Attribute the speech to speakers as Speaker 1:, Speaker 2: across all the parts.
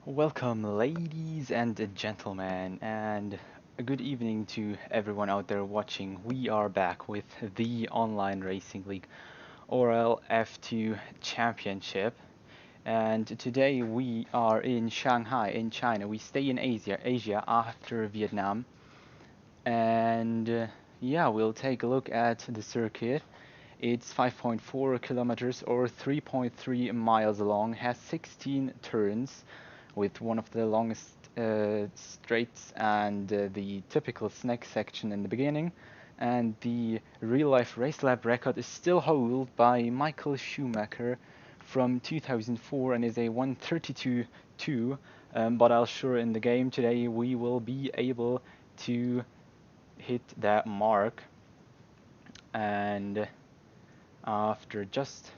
Speaker 1: Welcome, ladies and gentlemen, and a good evening to everyone out there watching. We are back with the online racing league ORL F2 Championship, and today we are in Shanghai, in China. We stay in Asia after Vietnam, and yeah, we'll take a look at the circuit. It's 5.4 kilometers or 3.3 miles long, has 16 turns with one of the longest straights and the typical snack section in the beginning. And the real life race lap record is still held by Michael Schumacher from 2004 and is a 1:32.2. But I'll sure in the game today we will be able to hit that mark. And after just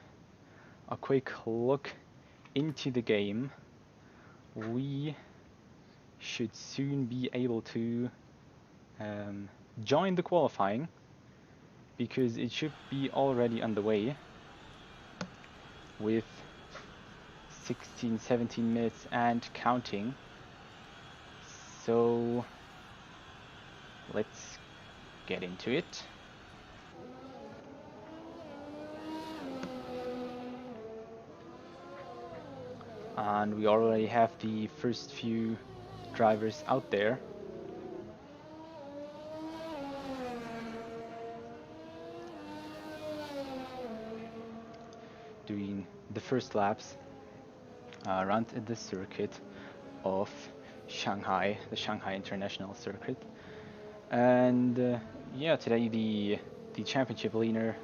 Speaker 1: a quick look into the game, we should soon be able to join the qualifying, because it should be already underway with 16-17 minutes and counting. So let's get into it. And we already have the first few drivers out there. Doing the first laps around the circuit of Shanghai, the Shanghai International Circuit. And yeah, today the championship leader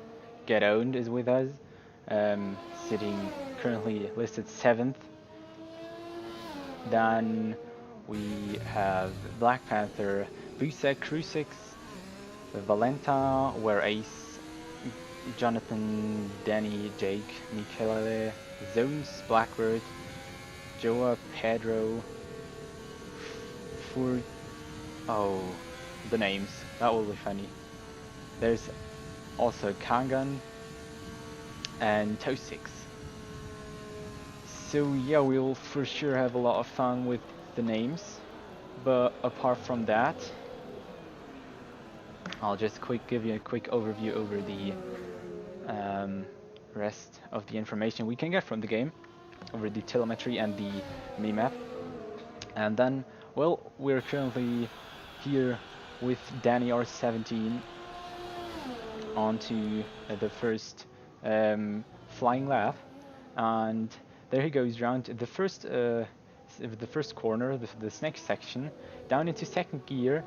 Speaker 1: Get Owned is with us, sitting currently listed 7th. Then we have Black Panther, Busek, Krusix, Valenta, Where Ace, Jonathan, Danny, Jake, Michele, Zones, Blackbird, Joa, Pedro, Fur. Oh, the names. That will be funny. There's also Kangan and Tosix. So yeah, we'll for sure have a lot of fun with the names, but apart from that, I'll just give you a quick overview over the rest of the information we can get from the game, over the telemetry and the minimap. And then, well, we're currently here with Danny R17 onto the first flying lap, and there he goes round the first corner, the snake section, down into second gear,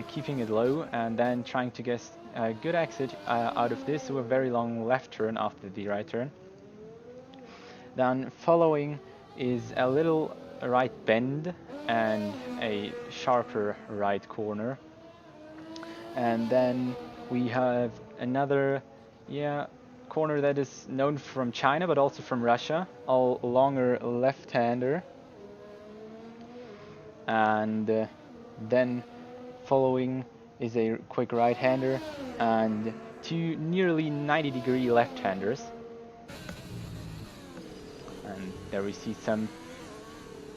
Speaker 1: keeping it low, and then trying to get a good exit out of this with a very long left turn after the right turn. Then following is a little right bend and a sharper right corner. And then we have another corner that is known from China but also from Russia, a longer left-hander. And then following is a quick right-hander and two nearly 90-degree left-handers. And there we see some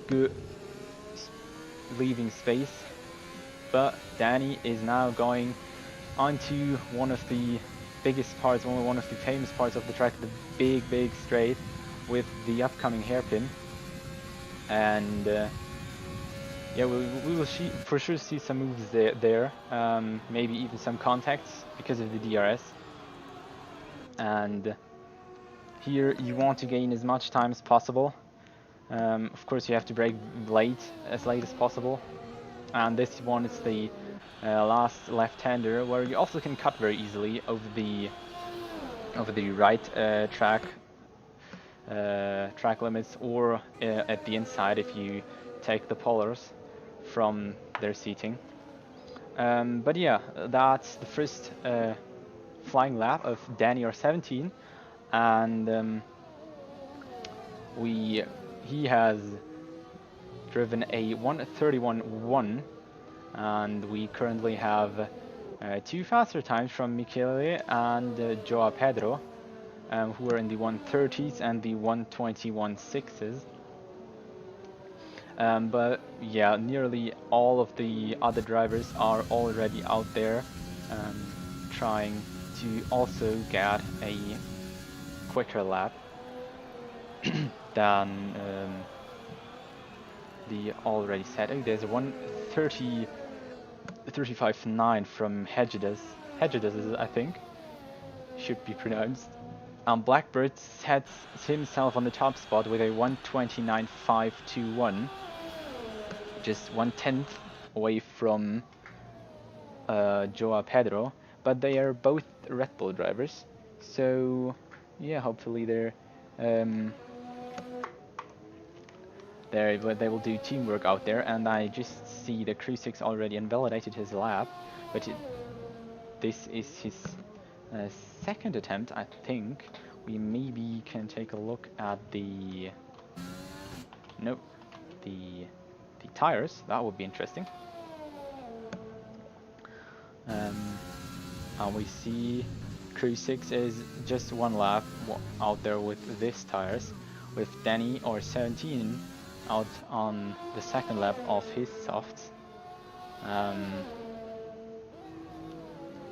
Speaker 1: good leaving space, but Danny is now going onto one of the biggest parts, one of the famous parts of the track, the big straight with the upcoming hairpin. And yeah, we will for sure see some moves there, maybe even some contacts because of the DRS. And here you want to gain as much time as possible. Of course, you have to brake as late as possible. And this one is the last left-hander, where you also can cut very easily over the right track limits, or at the inside if you take the polars from their seating. But yeah, that's the first flying lap of Danny R17, and he has driven a 1:31.1, and we currently have two faster times from Michele and Joao Pedro, who are in the 1:30s and the 1:21.6s. But yeah, nearly all of the other drivers are already out there trying to also get a quicker lap than the already set. Oh, there's a 1:30 35.9 from Hedgedas is I think should be pronounced. Blackbird sets himself on the top spot with a 1:29.521, just 1/10 away from Joao Pedro, but they are both Red Bull drivers, so yeah, hopefully um, they will do teamwork out there. And I just see the Crew 6 already invalidated his lap, but this is his uh, second attempt, I think. We maybe can take a look at the no, the tires. That would be interesting. And we see Crew 6 is just one lap out there with these tires, with Danny or 17 out on the second lap of his softs.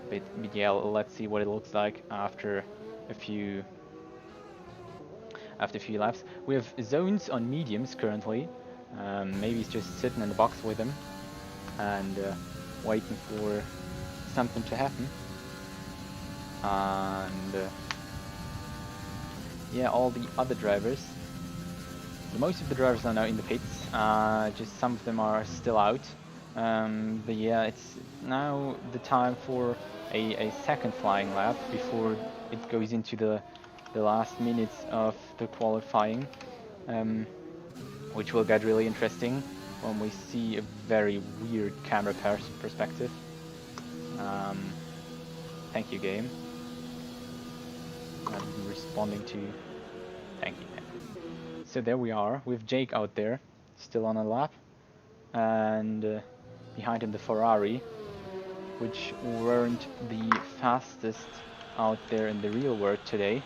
Speaker 1: But yeah, let's see what it looks like after a few laps. We have zones on mediums currently. Maybe he's just sitting in the box with them and waiting for something to happen. And yeah, all the other drivers, most of the drivers are now in the pits. Just some of them are still out. But yeah, it's now the time for a second flying lap before it goes into the last minutes of the qualifying, which will get really interesting when we see a very weird camera perspective. Thank you, game. I'm responding to thank you. So there we are with Jake out there, still on a lap, and behind him the Ferrari, which weren't the fastest out there in the real world today.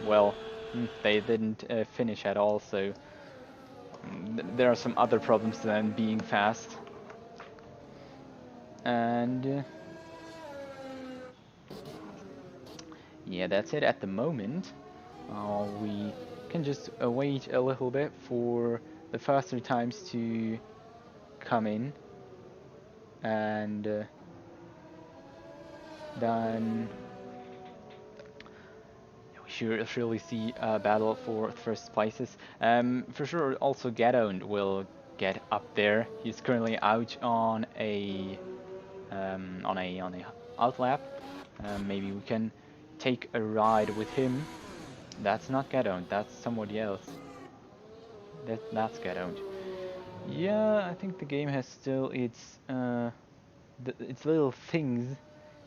Speaker 1: Well, they didn't finish at all, so there are some other problems than being fast. And yeah, that's it at the moment. We can just wait a little bit for the faster times to come in, and then we should surely see a battle for first places. For sure, also Get-Owned will get up there. He's currently out on a out lap. Maybe we can take a ride with him. That's not Get-Owned, that's somebody else. That's Get-Owned. Yeah, I think the game has still its little things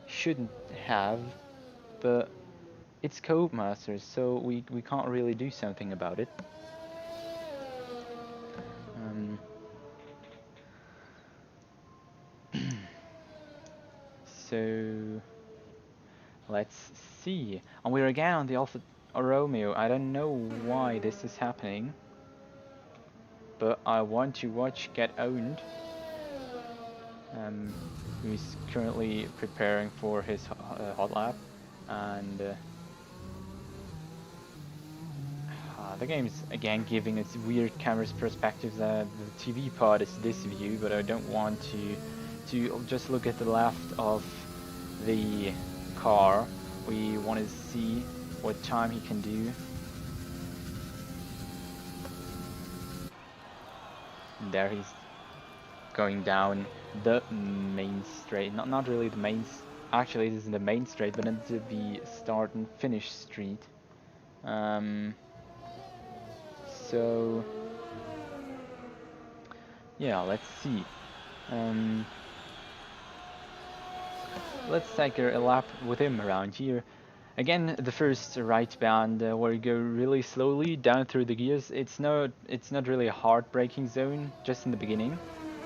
Speaker 1: shouldn't have, but it's Codemasters, so we can't really do something about it. So let's see. And we're again on the Alfa Romeo. I don't know why this is happening, but I want to watch Get-Owned, who's currently preparing for his hot lap, and the game is again giving its weird camera's perspectives. The TV pod is this view, but I don't want to just look at the left of the car. We want to see what time he can do. And there he's going down the main straight. Not really the main. Actually, this is the main straight, but into the start and finish street. So yeah, let's see. Let's take a lap with him around here. Again, the first right band where you go really slowly down through the gears. It's not really a hard braking zone, just in the beginning.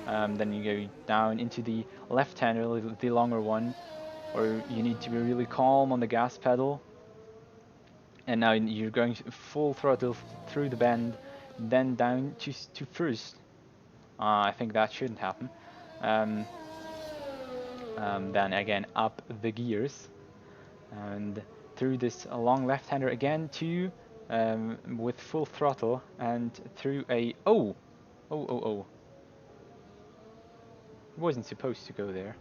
Speaker 1: Then you go down into the left-hander, the longer one, where you need to be really calm on the gas pedal. And now you're going full throttle through the bend then down to first. I think that shouldn't happen. Um, then again up the gears and through this long left-hander again to with full throttle and through a oh, he wasn't supposed to go there.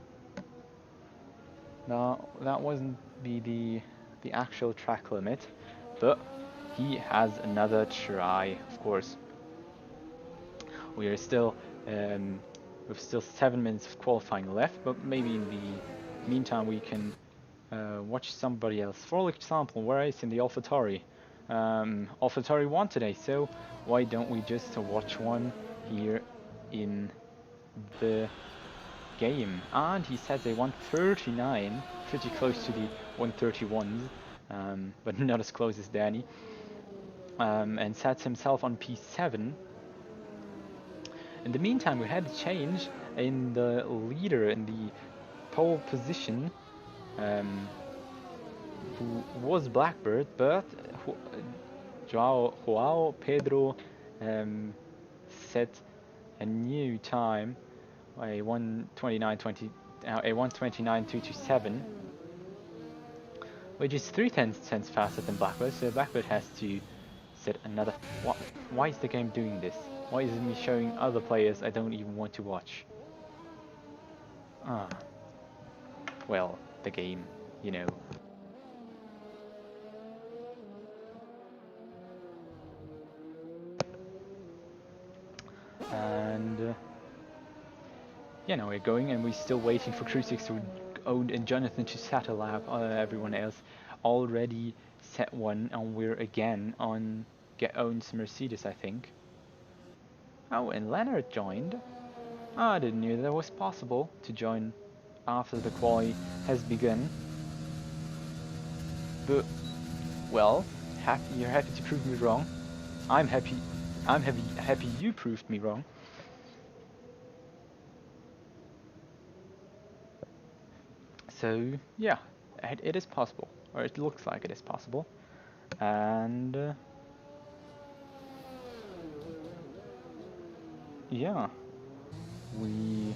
Speaker 1: No, that wasn't the actual track limit, but he has another try, of course. We are still with still 7 minutes of qualifying left, but maybe in the meantime we can watch somebody else. For example, where is in the AlphaTauri? AlphaTauri won today, so why don't we just watch one here in the game? And he says they won 39, pretty close to the 131s, but not as close as Danny, and sets himself on P7. In the meantime, we had a change in the leader in the pole position, who was Blackbird, but Joao Pedro set a new time, a 1:29.227, which is 0.3 faster than Blackbird. So Blackbird has to set another. Why is the game doing this? Why is it me showing other players I don't even want to watch? Well, the game, you know. And we're going, and we're still waiting for Crucix to own and Jonathan to set a lap. Everyone else already set one, and we're again on owns Mercedes, I think. Oh, and Leonard joined. Oh, I didn't know that was possible to join after the quali has begun. But well, you're happy to prove me wrong. I'm happy you proved me wrong. So yeah, it is possible, or it looks like it is possible, and yeah, we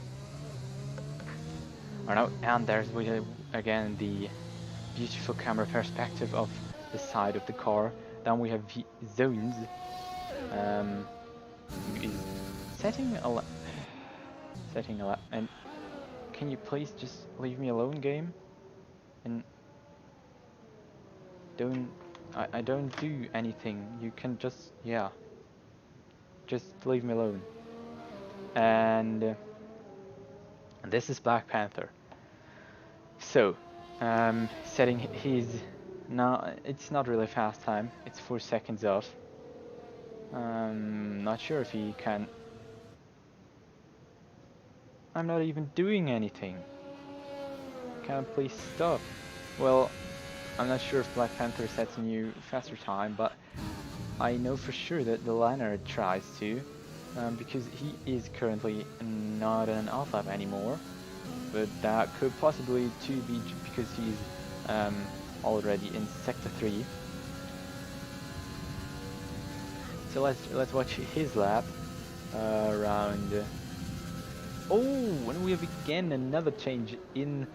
Speaker 1: are now, and there's again the beautiful camera perspective of the side of the car. Then we have zones. Is setting a lap, and can you please just leave me alone, game? And I don't do anything. You can just, yeah, just leave me alone. And this is Black Panther. So, setting his, now it's not really fast time. It's 4 seconds off. Not sure if he can. I'm not even doing anything. Can I please stop? Well, I'm not sure if Black Panther sets a new faster time, but I know for sure that the Leonard tries to, because he is currently not an off lap anymore. But that could possibly too be because he's already in sector 3. So let's watch his lap around. Oh, and we have again another change in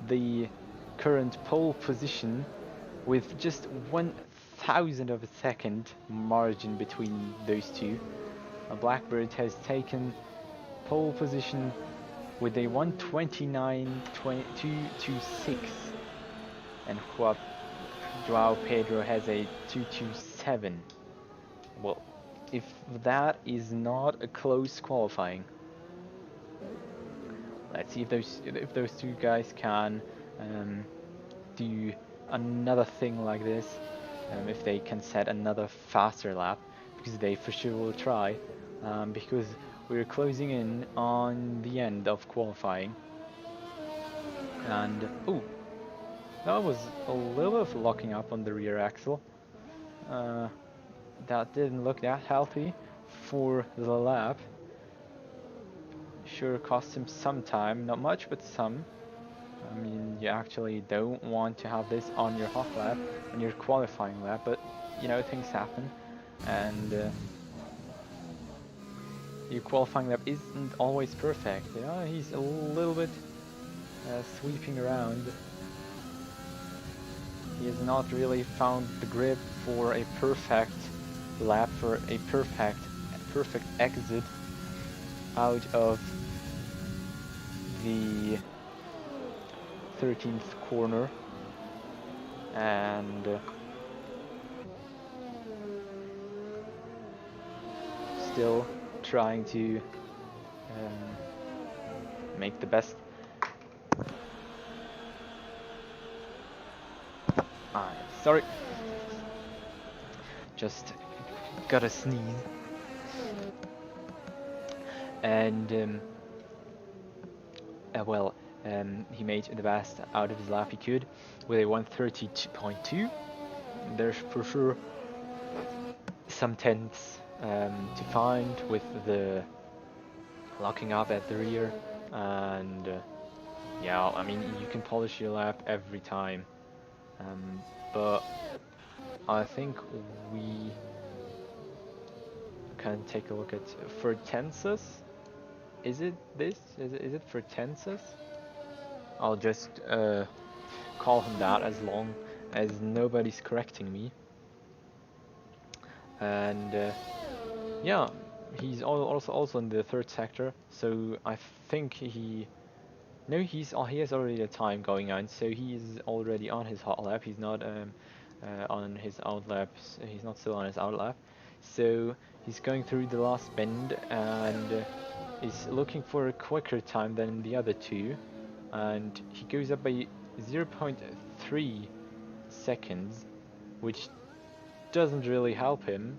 Speaker 1: the current pole position, with just 1,000 of a second margin between those two. Blackbird has taken pole position with a 1:29.226, and Joao Pedro has a 2:27. Well, if that is not a close qualifying, let's see if those two guys can do another thing like this, if they can set another faster lap, because they for sure will try, because we're closing in on the end of qualifying. And oh, that was a little bit of locking up on the rear axle. That didn't look that healthy for the lap. Sure cost him some time, not much but some. I mean, you actually don't want to have this on your hot lap, on your qualifying lap, but you know, things happen. And your qualifying lap isn't always perfect. Yeah, he's a little bit sweeping around. He has not really found the grip for a perfect lap, for a perfect exit out of the 13th corner, and still trying to make the best. Sorry, just got a sneeze. And he made the best out of his lap he could with a 1:32.2. There's for sure some tenths to find with the locking up at the rear, and yeah, I mean, you can polish your lap every time, but I think we can take a look at Fertensis. Is it this? Is it Fertensis? I'll just call him that as long as nobody's correcting me. And yeah, he's also in the third sector, so I think he has already a time going on, so he's already on his hot lap. He's not on his out laps. He's not still on his out lap, so he's going through the last bend and is looking for a quicker time than the other two, and he goes up by 0.3 seconds, which doesn't really help him,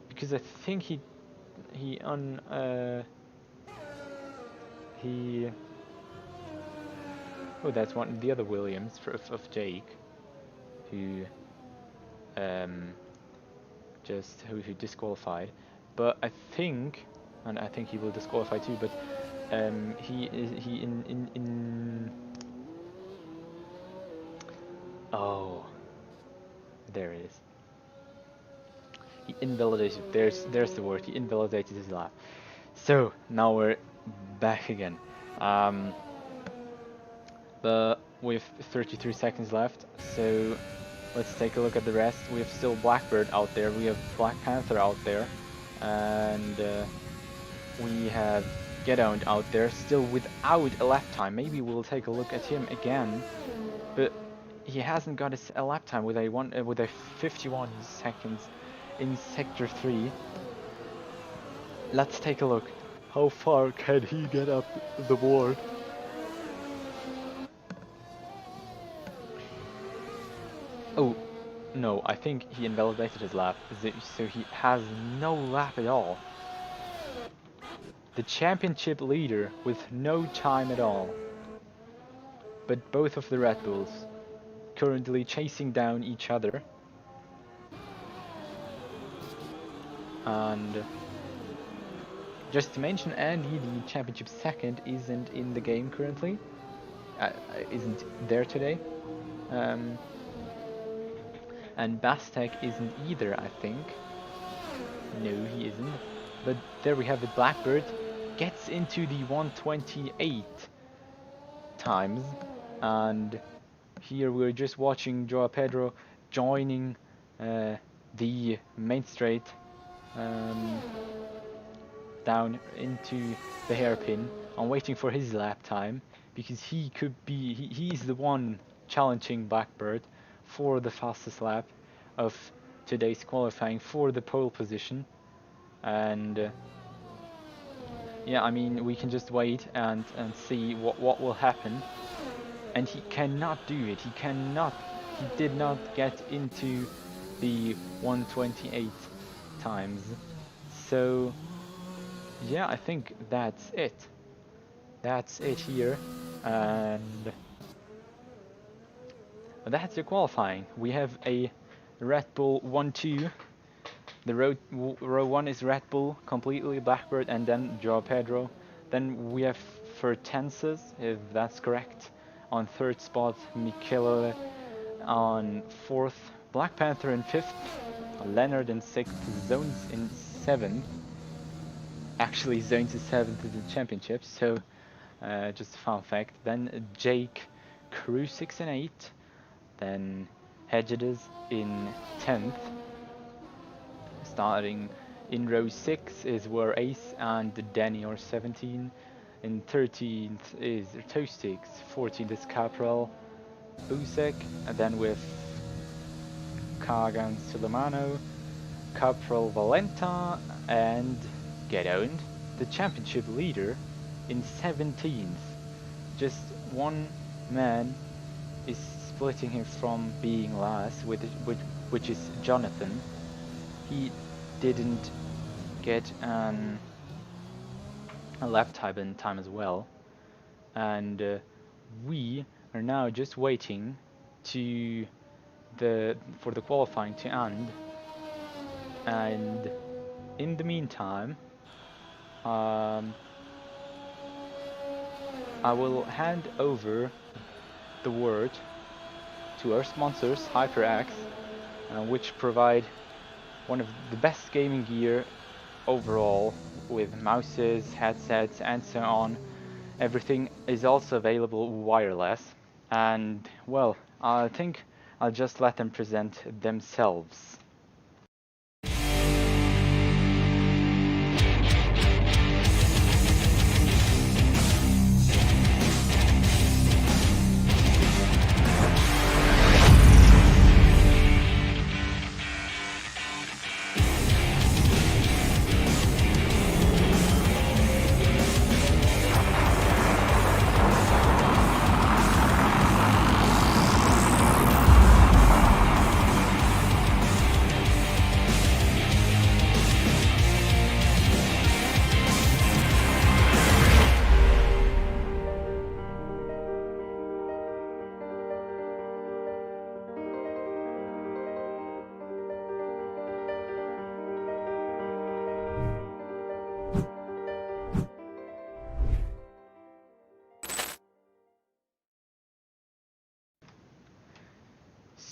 Speaker 1: because I think he oh, that's one the other Williams of Jake, who who disqualified, but I think he will disqualify too, but oh, there it is. He invalidated. There's the word. He invalidated his lap. So now we're back again. But with 33 seconds left, so let's take a look at the rest. We have still Blackbird out there. We have Black Panther out there, and we have Gedound out there, still without a lap time. Maybe we'll take a look at him again, but he hasn't got a lap time with a 51 seconds in sector 3. Let's take a look. How far can he get up the board? Oh, no, I think he invalidated his lap, so he has no lap at all. The championship leader with no time at all. But both of the Red Bulls currently chasing down each other. And just to mention, Andy, the championship second, isn't in the game currently. Isn't there today. And Bastek isn't either, I think. No, he isn't. But there we have it. Blackbird gets into the 1:28 times, and here we're just watching Joao Pedro joining the main straight down into the hairpin. I'm waiting for his lap time, because he's the one challenging Blackbird for the fastest lap of today's qualifying for the pole position. And yeah, I mean, we can just wait and see what will happen. And he cannot do it. He did not get into the 1:28 times. So yeah, I think that's it. That's it here, and that's your qualifying. We have a Red Bull 1-2. The row 1 is Red Bull completely, Blackbird, and then Joao Pedro. Then we have Fertensis, if that's correct, on third spot, Michele on fourth, Black Panther in fifth, Leonard in sixth, Zones in seventh, actually zoned to 7th in the championship. So just a fun fact. Then Jake Crew 6 and 8. Then Hedges in 10th. Starting in row 6 is where Ace and Danny are 17. In 13th is Toastix, 14th is Caprel, Busek, and then with Kagan Sulemano, Caprel Valenta, and Get Owned, the championship leader in 17th. Just one man is splitting him from being last, which is Jonathan. He didn't get a lap time in time as well, and we are now just waiting to for the qualifying to end. And in the meantime, I will hand over the word to our sponsors, HYPERX, which provide one of the best gaming gear overall, with mouses, headsets, and so on. Everything is also available wireless, and well, I think I'll just let them present themselves.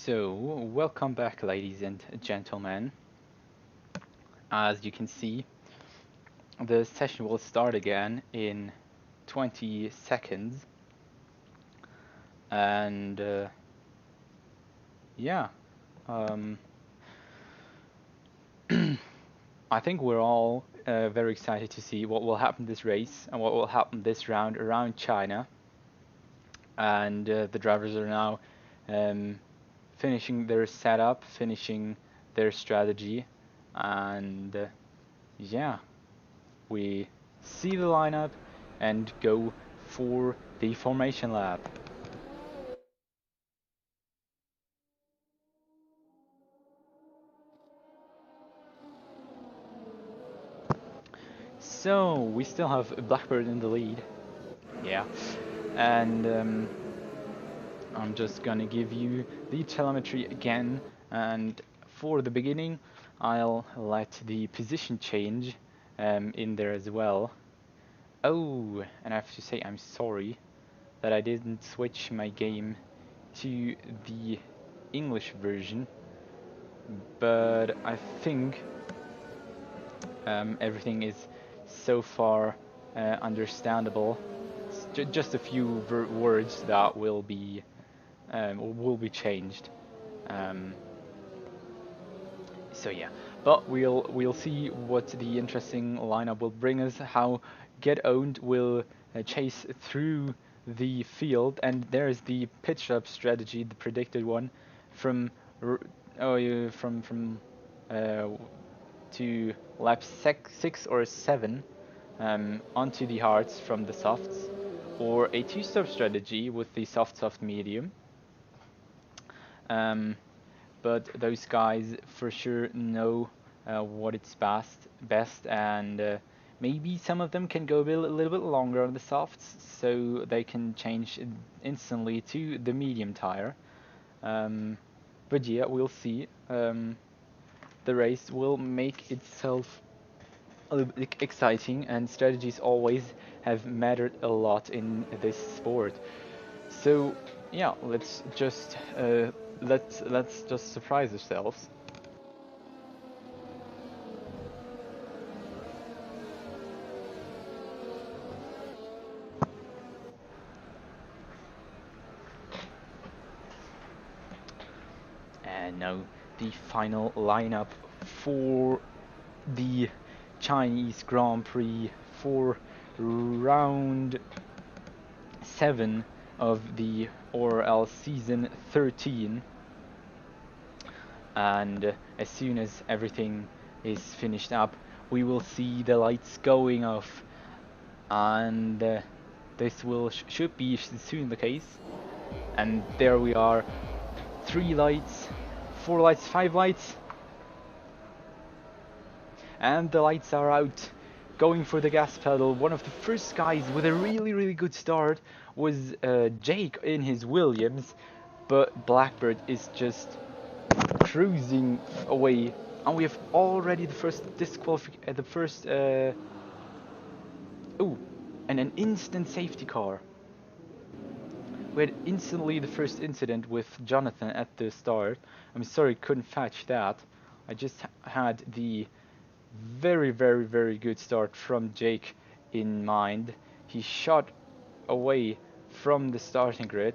Speaker 1: So, welcome back, ladies and gentlemen. As you can see, the session will start again in 20 seconds. And yeah, I think we're all very excited to see what will happen this race and what will happen this round around China. And the drivers are now finishing their setup, finishing their strategy, and yeah, we see the lineup and go for the formation lap. So we still have Blackbird in the lead, yeah, and I'm just gonna give you the telemetry again, and for the beginning I'll let the position change in there as well. Oh, and I have to say I'm sorry that I didn't switch my game to the English version, but I think everything is so far understandable. It's just a few words that will be changed. So yeah, but we'll see what the interesting lineup will bring us. How Get Owned will chase through the field, and there's the pit stop strategy, the predicted one, from uh, to lap 6 or 7 onto the hards from the softs, or a 2-stop strategy with the soft medium. But those guys for sure know what it's best, and maybe some of them can go a little bit longer on the softs, so they can change instantly to the medium tire. But yeah, we'll see. The race will make itself a little bit exciting, and strategies always have mattered a lot in this sport. So yeah, let's just surprise ourselves. know, the final lineup for the Chinese Grand Prix for round 7 of the ORL season 13. And as soon as everything is finished up, we will see the lights going off, and this will should be soon the case. And there we are, 3 lights, 4 lights, 5 lights, and the lights are out, going for the gas pedal. One of the first guys with a really good start was Jake in his Williams, but Blackbird is just cruising away, and we have already the first disqualification, the first and an instant safety car. We had instantly the first incident with Jonathan at the start. I'm sorry, couldn't fetch that. I just had the very good start from Jake in mind. He shot away from the starting grid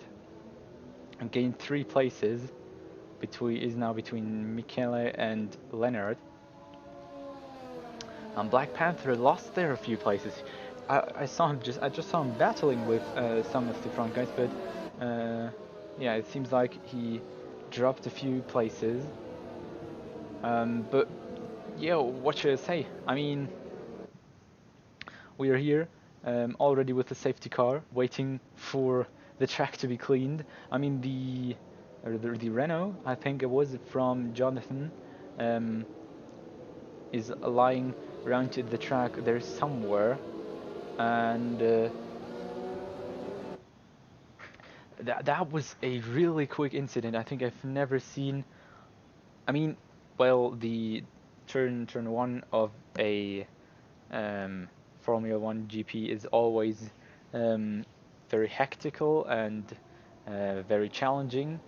Speaker 1: and gained 3 places. Is now between Michele and Leonard. And Black Panther lost there a few places. I just saw him battling with some of the front guys, but yeah, it seems like he dropped a few places. But yeah, what should I say? I mean, we are here already with the safety car, waiting for the track to be cleaned. I mean, the Renault, I think it was from Jonathan, is lying around to the track there somewhere, and that was a really quick incident. I think I've never seen. I mean, well, the turn 1 of a Formula 1 GP is always very hectical and very challenging.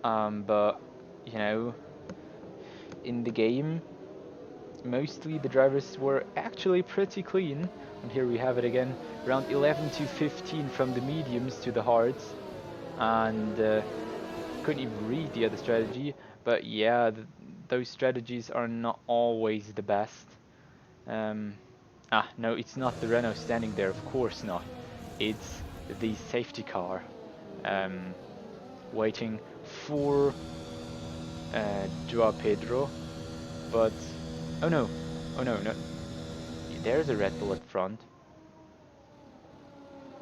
Speaker 1: But you know, in the game, mostly the drivers were actually pretty clean. And here we have it again, round 11 to 15 from the mediums to the hards, and couldn't even read the other strategy. But yeah, those strategies are not always the best. No, it's not the Renault standing there, of course not. It's the safety car waiting for Joao Pedro, but oh no, there's a Red Bull at front.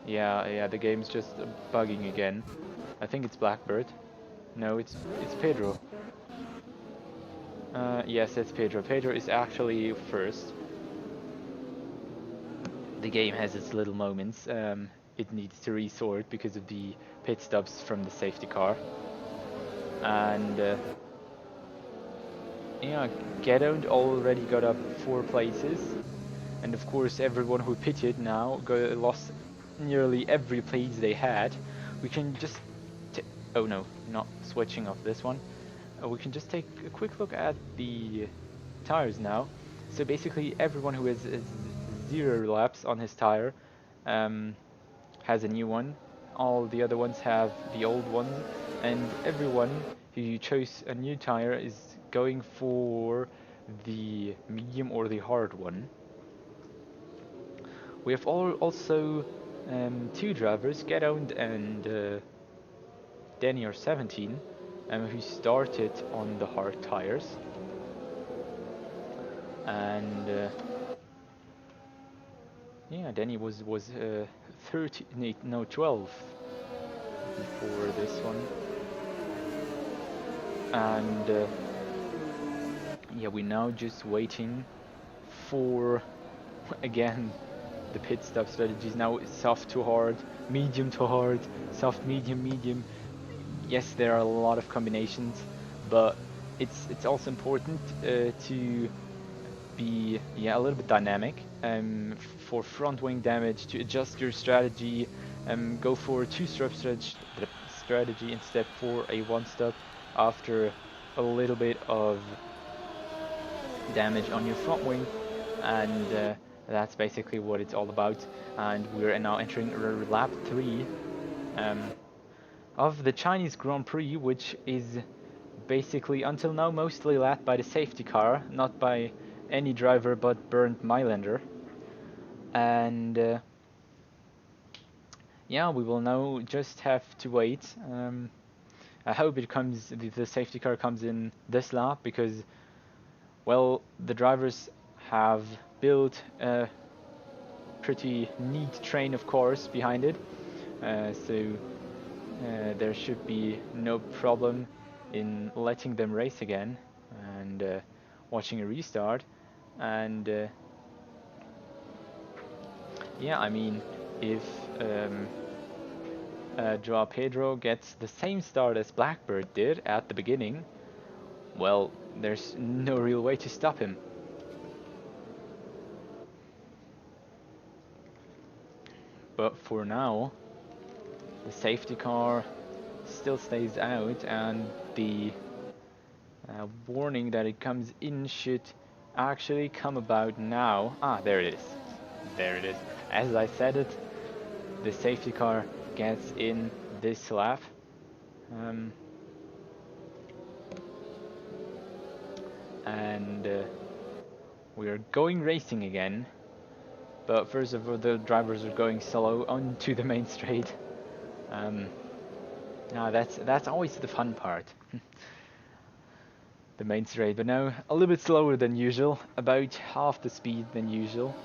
Speaker 1: Yeah, the game's just bugging again. I think it's Blackbird. No, it's Pedro. Yes, it's Pedro. Pedro is actually first. The game has its little moments. It needs to resort because of the pit stops from the safety car. And yeah, Gedoned already got up 4 places, and of course everyone who pitted now lost nearly every place they had. We can just oh no, not switching off this one. We can just take a quick look at the tires now. So basically everyone who has 0 laps on his tire has a new one. All the other ones have the old one, and everyone who chose a new tire is going for the medium or the hard one. We have also 2 drivers, Gedoned and Danny S13, who started on the hard tires, and yeah, Danny was 12 before this one, and yeah, we're now just waiting for again the pit stop strategies. Now it's soft to hard, medium to hard, soft, medium. Yes, there are a lot of combinations, but it's also important to be a little bit dynamic. For front wing damage, to adjust your strategy, go for a 2-stop strategy instead for a 1-stop after a little bit of damage on your front wing, and that's basically what it's all about. And we're now entering lap 3 of the Chinese Grand Prix, which is basically until now mostly led by the safety car, not by any driver but Bernd Mailänder. And yeah, we will now just have to wait. I hope the safety car comes in this lap, because, well, the drivers have built a pretty neat train, of course, behind it. So there should be no problem in letting them race again and watching a restart. And yeah, I mean, if Joao Pedro gets the same start as Blackbird did at the beginning, well, there's no real way to stop him. But for now, the safety car still stays out, and the warning that it comes in should actually come about now. Ah, there it is. There it is. As I said it, the safety car gets in this lap. And we are going racing again. But first of all, the drivers are going slow onto the main straight. That's always the fun part. The main straight, but now a little bit slower than usual, about half the speed than usual.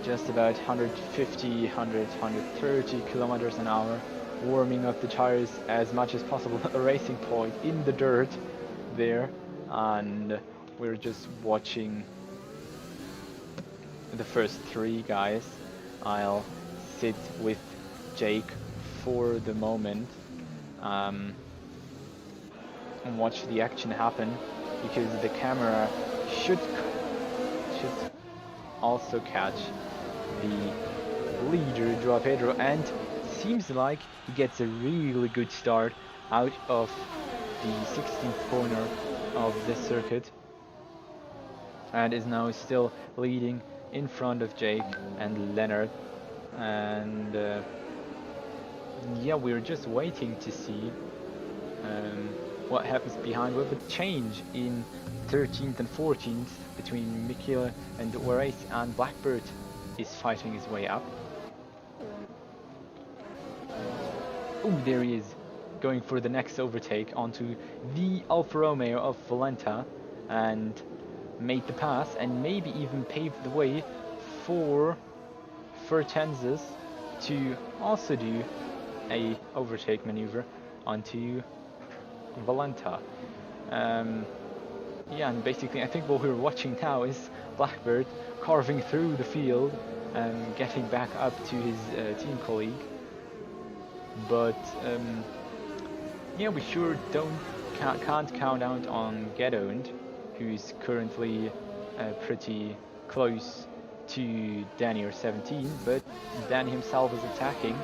Speaker 1: Just about 150, 100, 130 kilometers an hour, warming up the tires as much as possible. A racing point in the dirt there, and we're just watching the first three guys. I'll sit with Jake for the moment and watch the action happen, because the camera should also catch the leader, Joao Pedro, and seems like he gets a really good start out of the 16th corner of this circuit, and is now still leading in front of Jake and Leonard. And yeah, we're just waiting to see what happens behind, with a change in 13th and 14th between Michele and Juarez, and Blackbird is fighting his way up. Oh, there he is, going for the next overtake onto the Alfa Romeo of Valenta, and made the pass, and maybe even paved the way for Furtensis to also do a overtake maneuver onto Valenta. Yeah, and basically I think what we're watching now is Blackbird carving through the field and getting back up to his team colleague. But yeah, we sure can't count out on Gedoned, who's currently pretty close to Danny or 17, but Danny himself is attacking.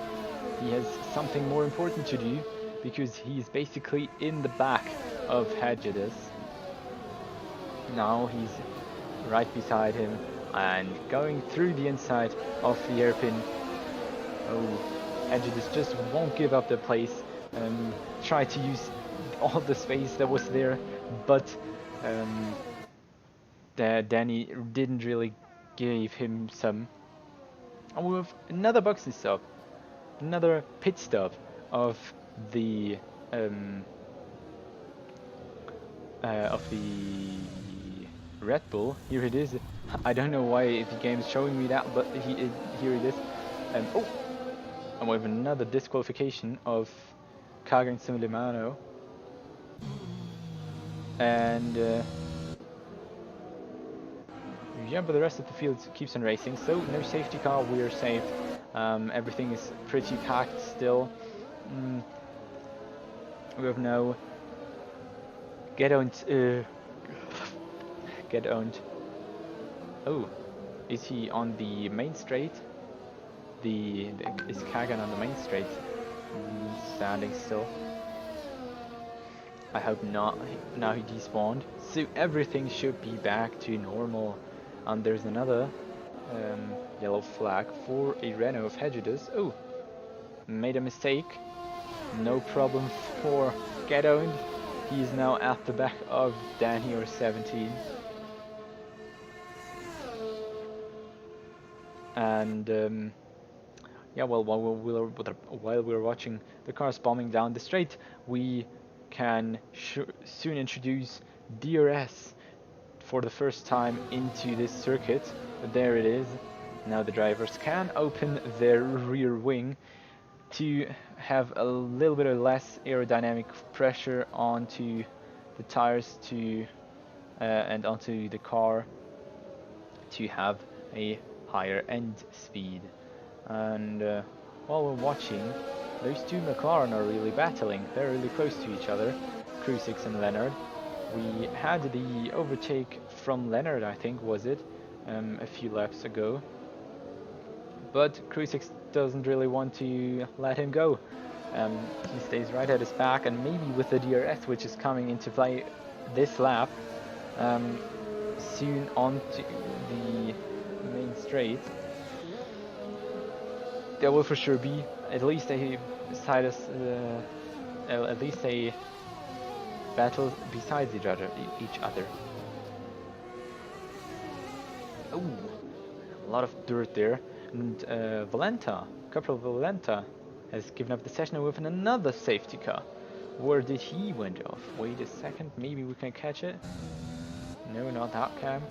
Speaker 1: He has something more important to do, because he's basically in the back of Hedges. Now he's right beside him and going through the inside of the hairpin. Oh, Hedges just won't give up the place. Try to use all the space that was there, but Danny didn't really give him some. And we have another boxing stop, another pit stop of the Red Bull. Here it is. I don't know why the game is showing me that, but here it is. Oh, and we have another disqualification of Kagan Sulemano. And yeah, but the rest of the field keeps on racing, so no safety car, we are safe. Everything is pretty packed still. We have no Gedoned. Oh, is he on the main straight? Is Kagan on the main straight? Standing still. I hope not. Now he despawned, so everything should be back to normal. And there's another yellow flag for a Renault of Hedges. Oh, made a mistake. No problem for get owned. He is now at the back of Danny or 17. And yeah, well, while we're watching the cars bombing down the straight, we can soon introduce DRS for the first time into this circuit. There it is. Now the drivers can open their rear wing to have a little bit of less aerodynamic pressure onto the tires and onto the car to have a higher end speed. And while we're watching, those two McLaren are really battling. They're really close to each other, Krusix and Leonard. We had the overtake from Leonard, I think, was it, a few laps ago. But Krusix doesn't really want to let him go. He stays right at his back, and maybe with the DRS, which is coming into play this lap, soon onto the main straight, there will for sure be at least a battle besides each other. Oh, a lot of dirt there, and Corporal Valenta has given up the session with another safety car. Where did he went off? Wait a second, maybe we can catch it. No, not that cam.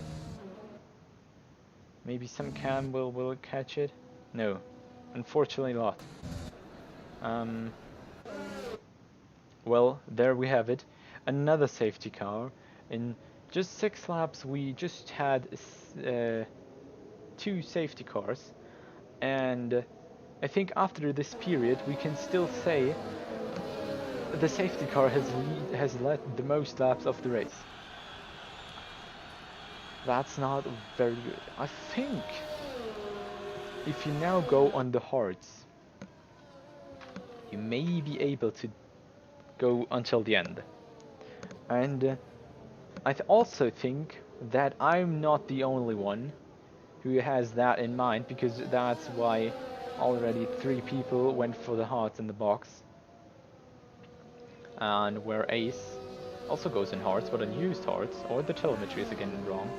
Speaker 1: Maybe some cam will catch it. No, unfortunately not. Well, there we have it. Another safety car. In just 6 laps we just had 2 safety cars, and I think after this period we can still say the safety car has led the most laps of the race. That's not very good. I think if you now go on the hards, you may be able to go until the end. And I also think that I'm not the only one who has that in mind, because that's why already 3 people went for the hearts in the box. And where Ace also goes in hearts, but unused hearts, or the telemetry is again wrong.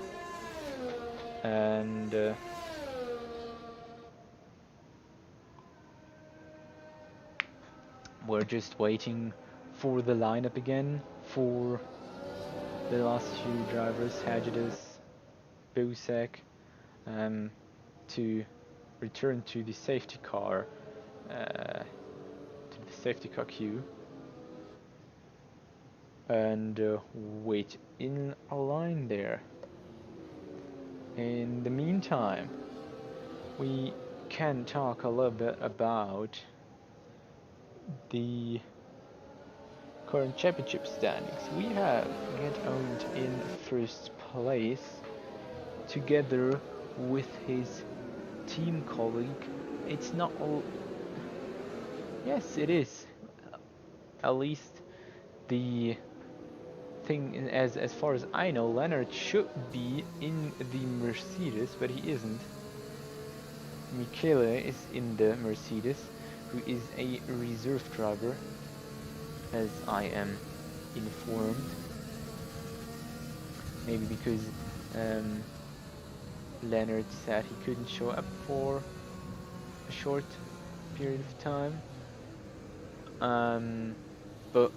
Speaker 1: And we're just waiting for the lineup again for the last few drivers, Hagedis, Busek, to return to the safety car queue, and wait in a line there. In the meantime, we can talk a little bit about the current championship standings. We have Get Owned in first place, together with his team colleague. It's not all. Yes, it is. At least the thing, as far as I know, Leonard should be in the Mercedes, but he isn't. Michele is in the Mercedes, who is a reserve driver, as I am informed. Maybe because Leonard said he couldn't show up for a short period of time. But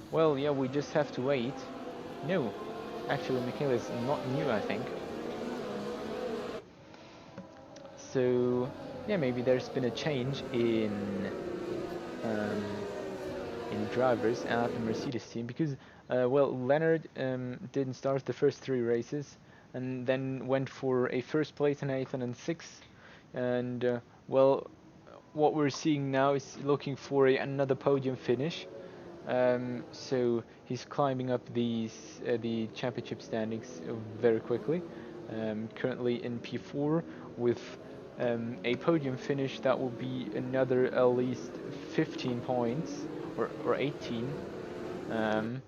Speaker 1: well, yeah, we just have to wait. No, actually Michele is not new, I think. So yeah, maybe there's been a change in drivers at the Mercedes team, because well, Leonard didn't start the first 3 races, and then went for a first place in 8th and 6th, and well, what we're seeing now is looking for another podium finish. So he's climbing up the championship standings very quickly. Currently in P4 with a podium finish, that will be another at least 15 points or 18,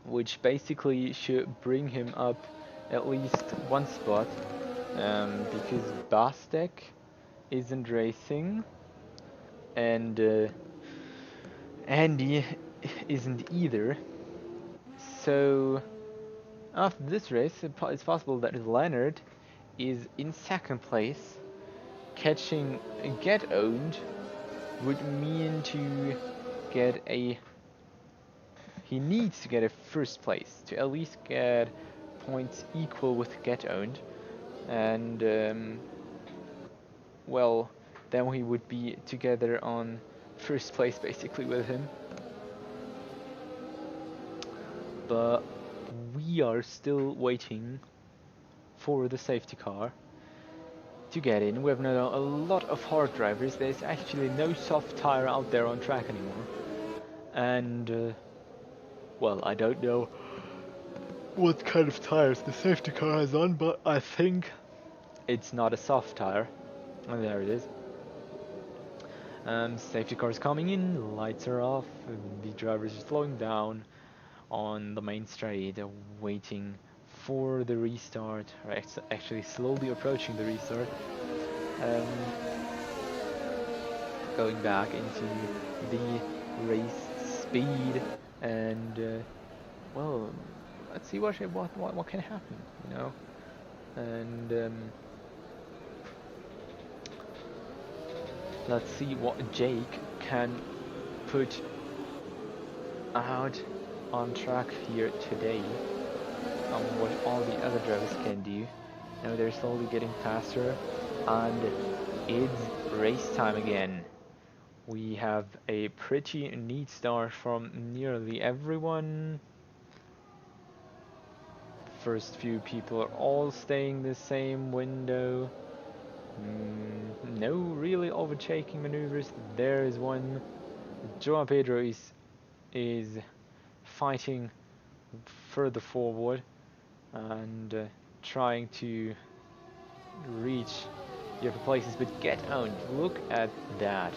Speaker 1: which basically should bring him up at least 1 spot, because Bastek isn't racing, and Andy isn't either. So after this race, it's possible that Leonard is in second place. Catching Get Owned would mean to get a. He needs to get a first place to at least get points equal with Get Owned, and well, then we would be together on first place basically with him. But we are still waiting for the safety car to get in. We have now a lot of hard drivers. There's actually no soft tire out there on track anymore. And, well, I don't know what kind of tires the safety car has on, but I think it's not a soft tire. And there it is. Safety car is coming in, lights are off, the drivers are slowing down on the main straight, waiting for the restart, or actually slowly approaching the restart. Um, Going back into the race speed, and well, let's see what can happen, you know. And let's see what Jake can put out on track here today, on what all the other drivers can do. Now they're slowly getting faster, and it's race time again. We have a pretty neat start from nearly everyone. First few people are all staying the same window. No really overtaking maneuvers. There is one. Joao Pedro is fighting further forward and trying to reach the upper places, but Get Owned, look at that.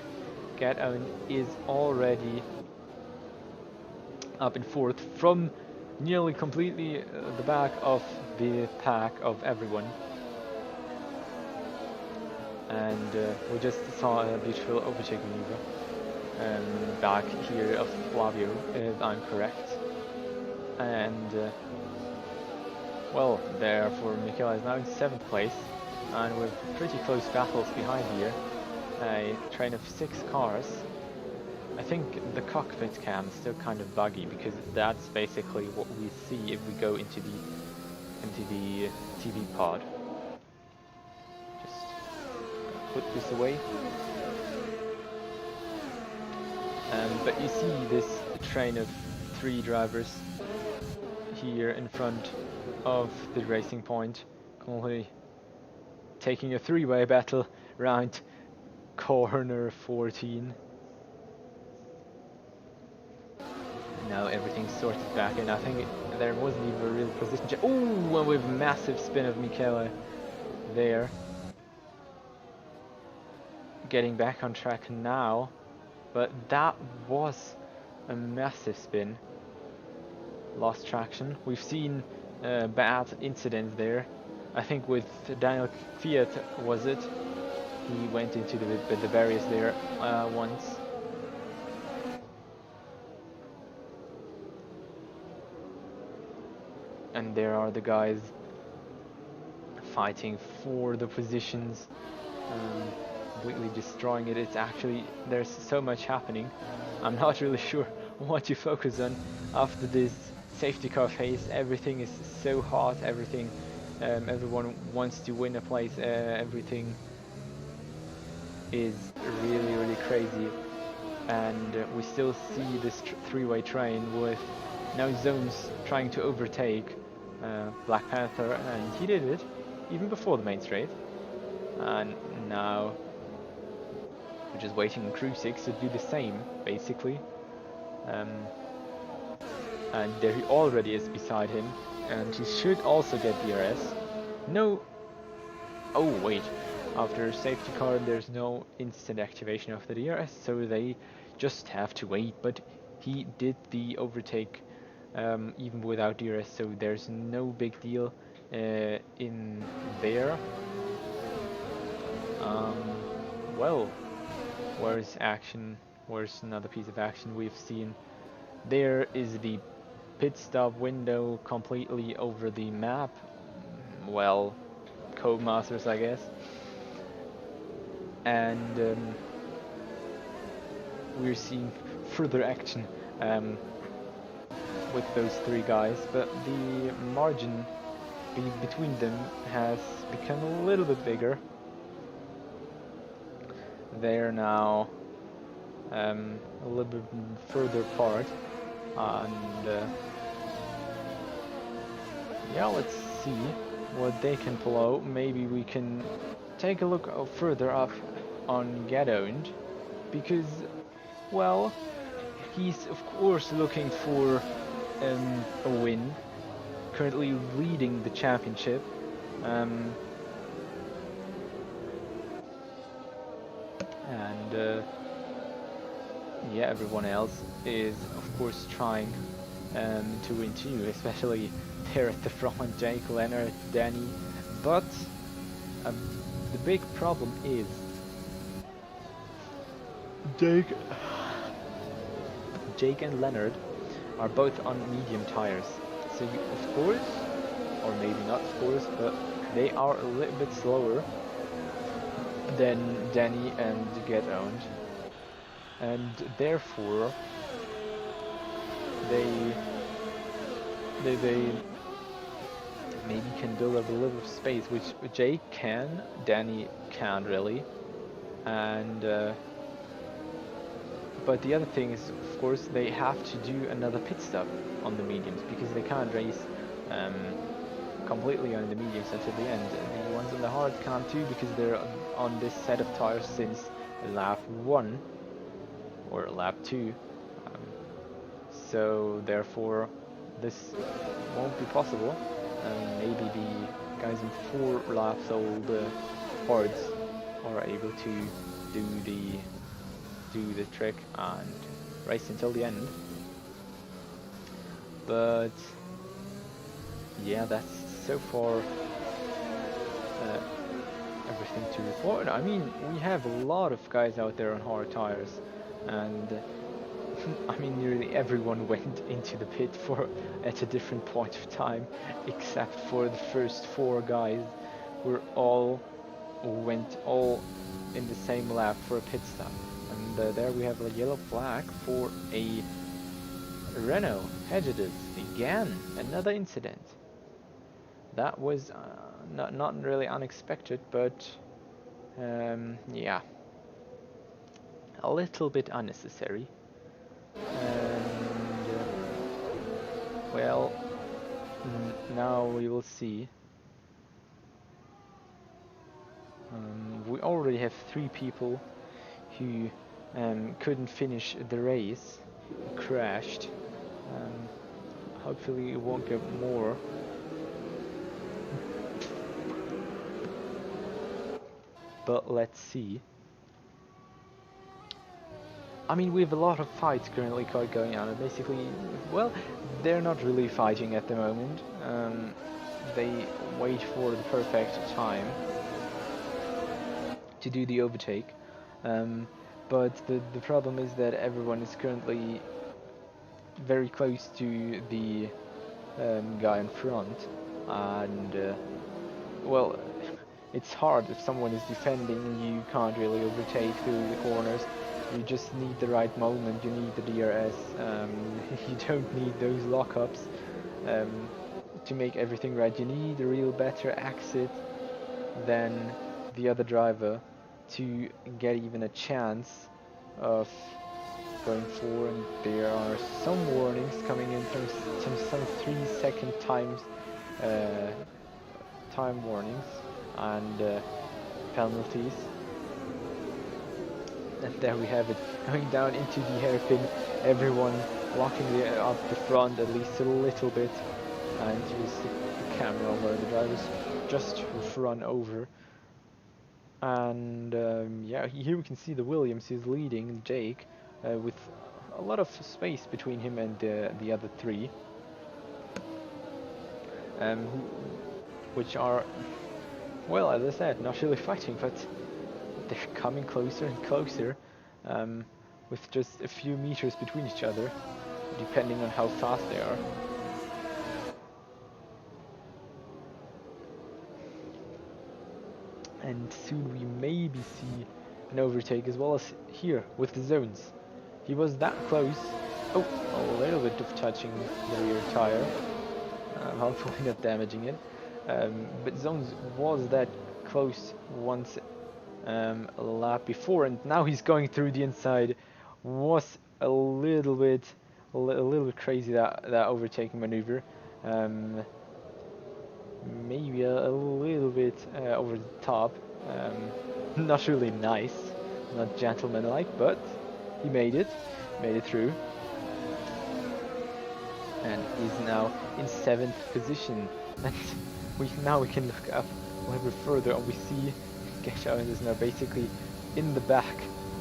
Speaker 1: Get Owned is already up in fourth from nearly completely the back of the pack of everyone. And we just saw a beautiful overtake maneuver back here of Flavio, if I'm correct. And well, therefore Michele is now in 7th place, and with pretty close battles behind here. A train of 6 cars. I think the cockpit cam is still kind of buggy, because that's basically what we see if we go into the TV pod. Just put this away. But you see this train of 3 drivers here in front of the racing point, currently taking a 3-way battle around corner 14. Now everything's sorted back, and I think there wasn't even a real position check. Ooh, and with massive spin of Michele there. Getting back on track now, but that was a massive spin. Lost traction. We've seen bad incidents there. I think with Daniel Fiat, was it? He went into the barriers there once. And there are the guys fighting for the positions, completely destroying it. It's actually, there's so much happening. I'm not really sure what to focus on after this safety car phase. Everything is so hot, everything, everyone wants to win a place, everything is really crazy. And we still see this 3-way train with now Zones trying to overtake Black Panther, and he did it even before the main straight. And now we're just waiting on Crew 6 to do the same, basically. And there he already is beside him, and he should also get DRS. No. Oh wait, after safety car there's no instant activation of the DRS, so they just have to wait. But he did the overtake even without DRS, so there's no big deal in there. Well, where's action where's another piece of action we've seen? There is the pit stop window completely over the map. Well, Codemasters, I guess. And we're seeing further action with those three guys, but the margin between them has become a little bit bigger. They're now a little bit further apart, and yeah, let's see what they can pull out. Maybe we can take a look further up on Get Owned, because, well, he's of course looking for a win, currently leading the championship. And yeah, everyone else is of course trying to win too, especially there at the front, Jake, Leonard, Danny. But the big problem is Jake and Leonard are both on medium tires, so you, of course, or maybe not of course, but they are a little bit slower than Danny and Get Owned, and therefore they maybe can build up a little space, which Jake can, Danny can't really, and but the other thing is, of course, they have to do another pit stop on the mediums, because they can't race completely on the mediums until the end. The ones on the hard can't too, because they're on this set of tires since lap 1 or lap 2. So therefore this won't be possible. Maybe the guys in 4 laps old hards are able to do the trick and race until the end. But yeah, that's so far everything to report. I mean, we have a lot of guys out there on hard tires, and I mean, nearly everyone went into the pit at a different point of time, except for the first 4 guys, who went all in the same lap for a pit stop. And there we have a yellow flag for a Renault Hedges. Again, another incident. That was not really unexpected, but yeah, a little bit unnecessary. And well, now we will see. We already have 3 people who couldn't finish the race, crashed. Hopefully it won't get more. But let's see. I mean, we have a lot of fights currently going on, and basically, well, they're not really fighting at the moment. They wait for the perfect time to do the overtake. But the problem is that everyone is currently very close to the guy in front, and well, it's hard if someone is defending and you can't really overtake through the corners. You just need the right moment, you need the DRS, you don't need those lockups to make everything right. You need a real better exit than the other driver to get even a chance of going forward. And there are some warnings coming in from some 3-second time warnings and penalties. And there we have it, going down into the hairpin, everyone locking up the front at least a little bit, and here's the camera where the drivers just run over. And yeah, here we can see the Williams is leading Jake with a lot of space between him and the other 3, which are, well, as I said, not really fighting, but they're coming closer and closer. with just a few meters between each other, depending on how fast they are. And soon we maybe see an overtake, as well as here with the zones. He was that close. Oh, a little bit of touching the rear tire. Hopefully not damaging it. But zones was that close once a lap before, and now he's going through the inside. Was a little bit crazy, that overtaking maneuver. Maybe a little bit over the top. Not really nice, not gentlemanlike, but he made it through, and is now in 7th position. And we can look up a little bit further, and we see Geshawen is now basically in the back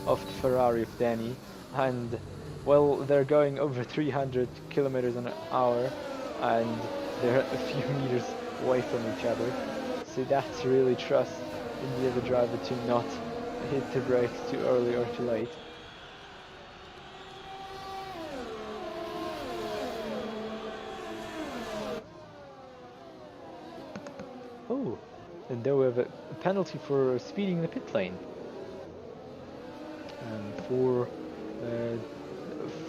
Speaker 1: of the Ferrari of Danny, and well, they're going over 300 kilometers an hour, and they're a few meters away from each other. So that's really trust in the other driver to not hit the brakes too early or too late. Oh, and there we have a penalty for speeding in the pit lane. For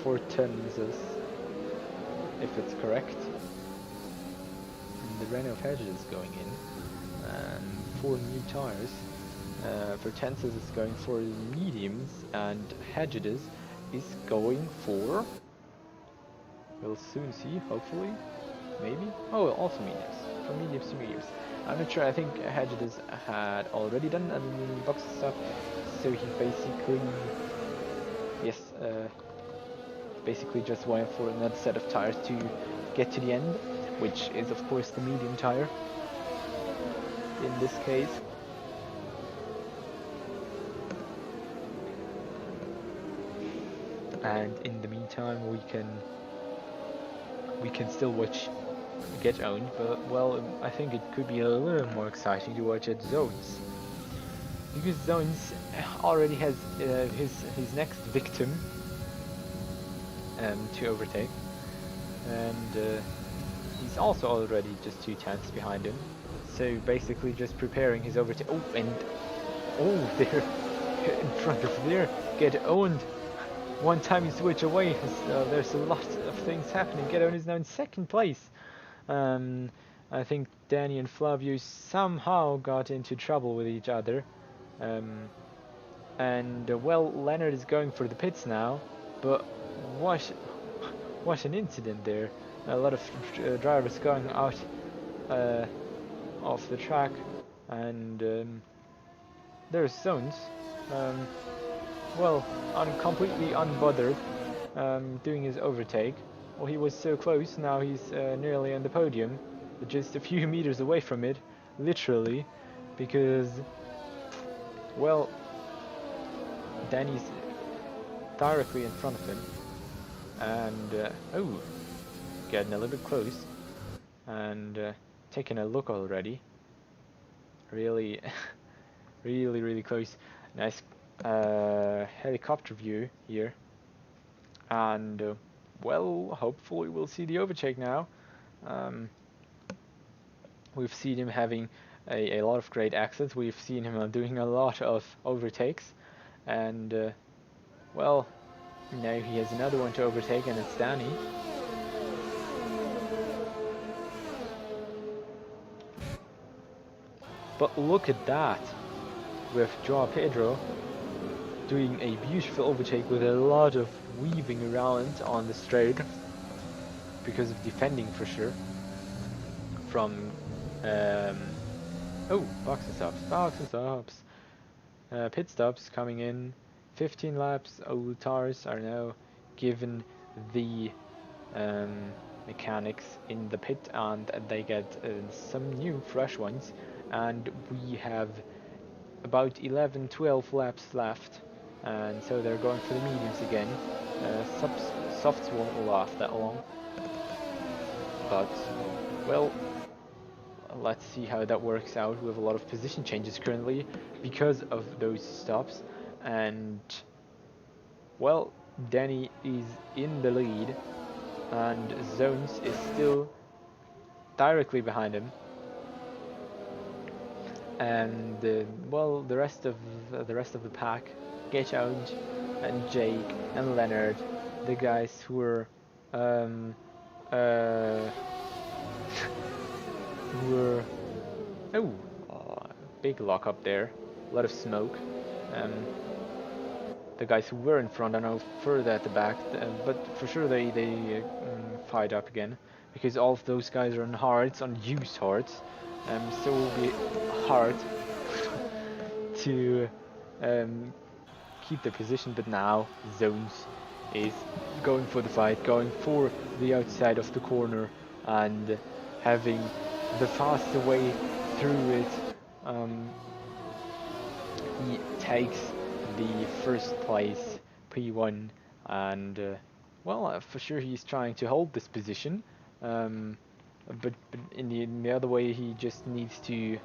Speaker 1: 4 tons, if it's correct. And the Renault Hedges is going in, and 4 new tires. For Tenses is going for mediums, and Hedges is going for, we'll soon see, hopefully, maybe. Oh, also mediums, from mediums to mediums. I'm not sure. I think Hedges had already done a box stop, so he basically, yes, basically just went for another set of tires to get to the end, which is of course the medium tire in this case. And in the meantime we can still watch Get Owned, but well, I think it could be a little more exciting to watch at Zones, because Zones already has his next victim to overtake, and he's also already just 2 tenths behind him, so basically just preparing his overtake. Oh, and oh, they're in front of there. Get Owned. One time you switch away, there's a lot of things happening. Get Owned is now in 2nd place. I think Danny and Flavio somehow got into trouble with each other, and well, Leonard is going for the pits now, but what an incident there. A lot of drivers going out off the track, and there's Zones, well, completely unbothered, doing his overtake. Well, he was so close. Now he's nearly on the podium, just a few meters away from it, literally, because, well, Danny's directly in front of him, and oh, getting a little bit close, and taking a look already. Really, really close. Nice helicopter view here, and well, hopefully we'll see the overtake now. We've seen him having a lot of great accents. We've seen him doing a lot of overtakes, and well, now he has another one to overtake, and it's Danny. But look at that, with Joao Pedro doing a beautiful overtake with a lot of weaving around on the straight, because of defending for sure from oh, box and stops, pit stops coming in. 15 laps. Old tires are now given the mechanics in the pit, and they get some new fresh ones, and we have about 11-12 laps left, and so they're going for the mediums again. Softs won't last that long, but well, let's see how that works out. We have a lot of position changes currently because of those stops, and
Speaker 2: well, Danny is in the lead, and Zones is still directly behind him. And well, the rest of the pack, Gage and Jake and Leonard, the guys who were um, uh, who were oh, big lock up there, a lot of smoke. Um, the guys who were in front are now further at the back, but for sure they fight up again, because all of those guys are on hards, on use hards, so it will be hard to um, keep their position. But now Zones is going for the fight, going for the outside of the corner, and having the faster way through it. He takes the first place P1, and well, for sure he's trying to hold this position, but in the other way he just needs to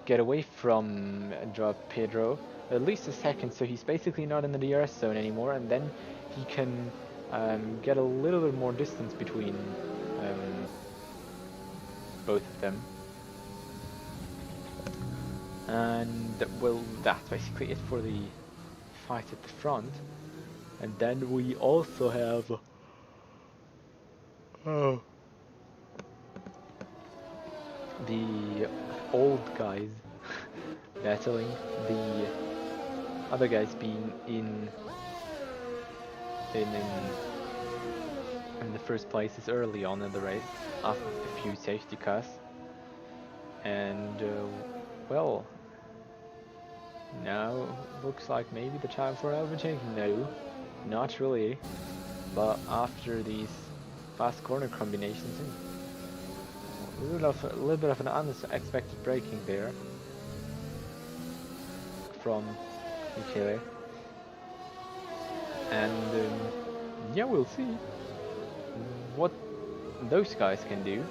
Speaker 2: get away from drop Pedro at least a second, so he's basically not in the DRS zone anymore, and then he can get a little bit more distance between both of them. And well, that's basically it for the fight at the front. And then we also have the old guys battling the other guys being in the first places early on in the race after a few safety cars. And well, now looks like maybe the time for an overtake. No, not really. But after these fast corner combinations, a little bit of an unexpected braking there from Michele. And yeah, we'll see what those guys can do.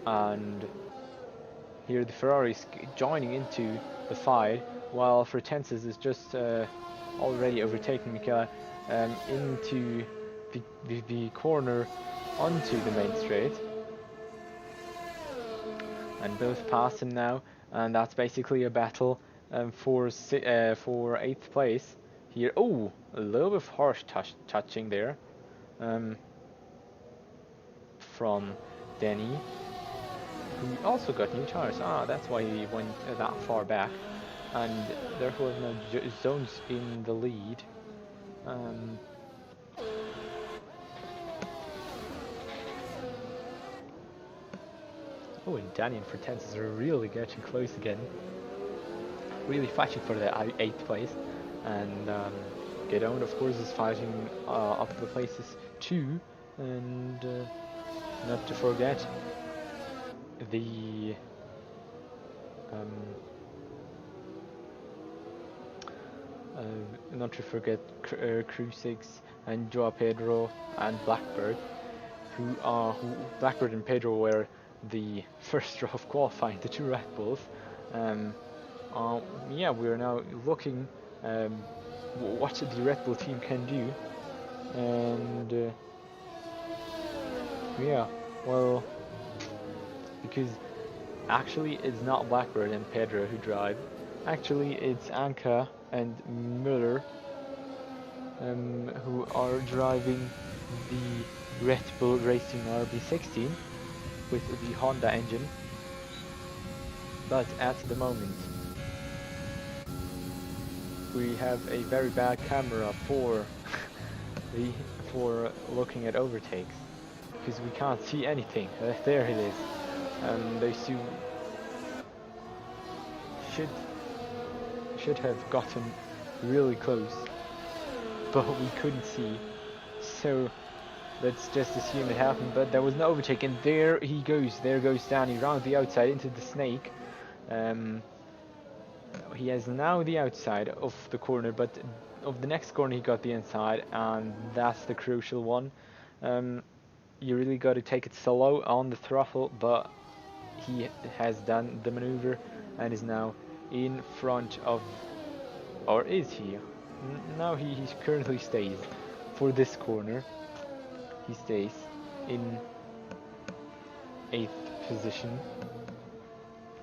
Speaker 2: And here the Ferrari's joining into the fight, while Fretensis is just already overtaking Michele into the corner onto the main straight. And both pass him now, and that's basically a battle for 8th place here. Oh, a little bit of harsh touching there from Denny, who also got new tires. That's why he went that far back, and therefore now Zones in the lead. Oh, and Danny and Fretensis are really getting close again, really fighting for the 8th place. And Gedon, of course, is fighting up the places too, and not to forget the Crucix and Joao Pedro and Blackbird, who Blackbird and Pedro were the first row of qualifying, the two Red Bulls. Yeah, we're now looking what the Red Bull team can do, and yeah, well, because actually it's not Blackbird and Pedro who drive. Actually, it's Anka and Müller who are driving the Red Bull Racing RB16 with the Honda engine. But at the moment, we have a very bad camera for for looking at overtakes, because we can't see anything. There it is. Those two should have gotten really close, but we couldn't see. So let's just assume it happened. But there was no overtake, and there he goes. There goes Danny round the outside into the snake. He has now the outside of the corner, but of the next corner he got the inside, and that's the crucial one. You really got to take it slow on the throttle, but he has done the maneuver and is now in front of, or is he? Now he currently stays for this corner. He stays in 8th position,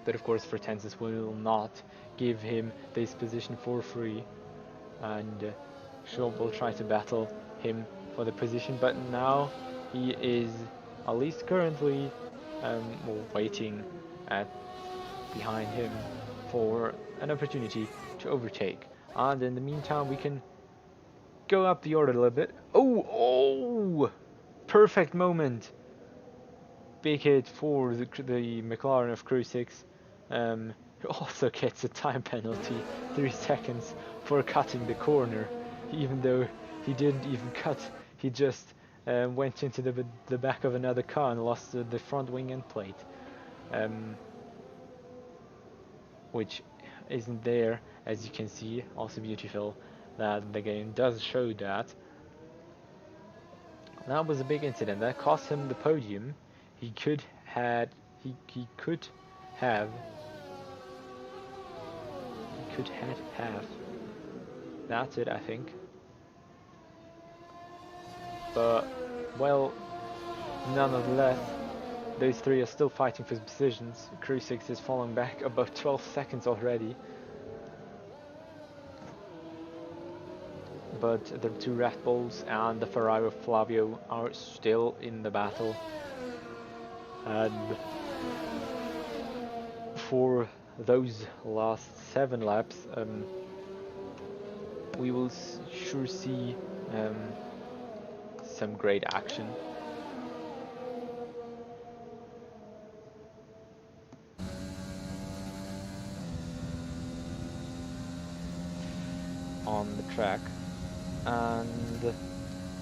Speaker 2: but of course Fortensis will not give him this position for free, and Schwab will try to battle him for the position, but now he is, at least currently, waiting at behind him for an opportunity to overtake. And in the meantime, we can go up the order a little bit. Oh! Perfect moment. Big hit for the McLaren of Crew 6. Who also gets a time penalty, 3 seconds, for cutting the corner. Even though he didn't even cut, he just went into the back of another car and lost the front wing end plate. Which isn't there, as you can see. Also beautiful that the game does show that. That was a big incident that cost him the podium. He could have that's it, I think. But well, nonetheless, those three are still fighting for positions. Crew 6 is falling back about 12 seconds already. But the two Red Bulls and the Ferrari of Flavio are still in the battle. And for those last 7 laps, we will sure see some great action. On the track. And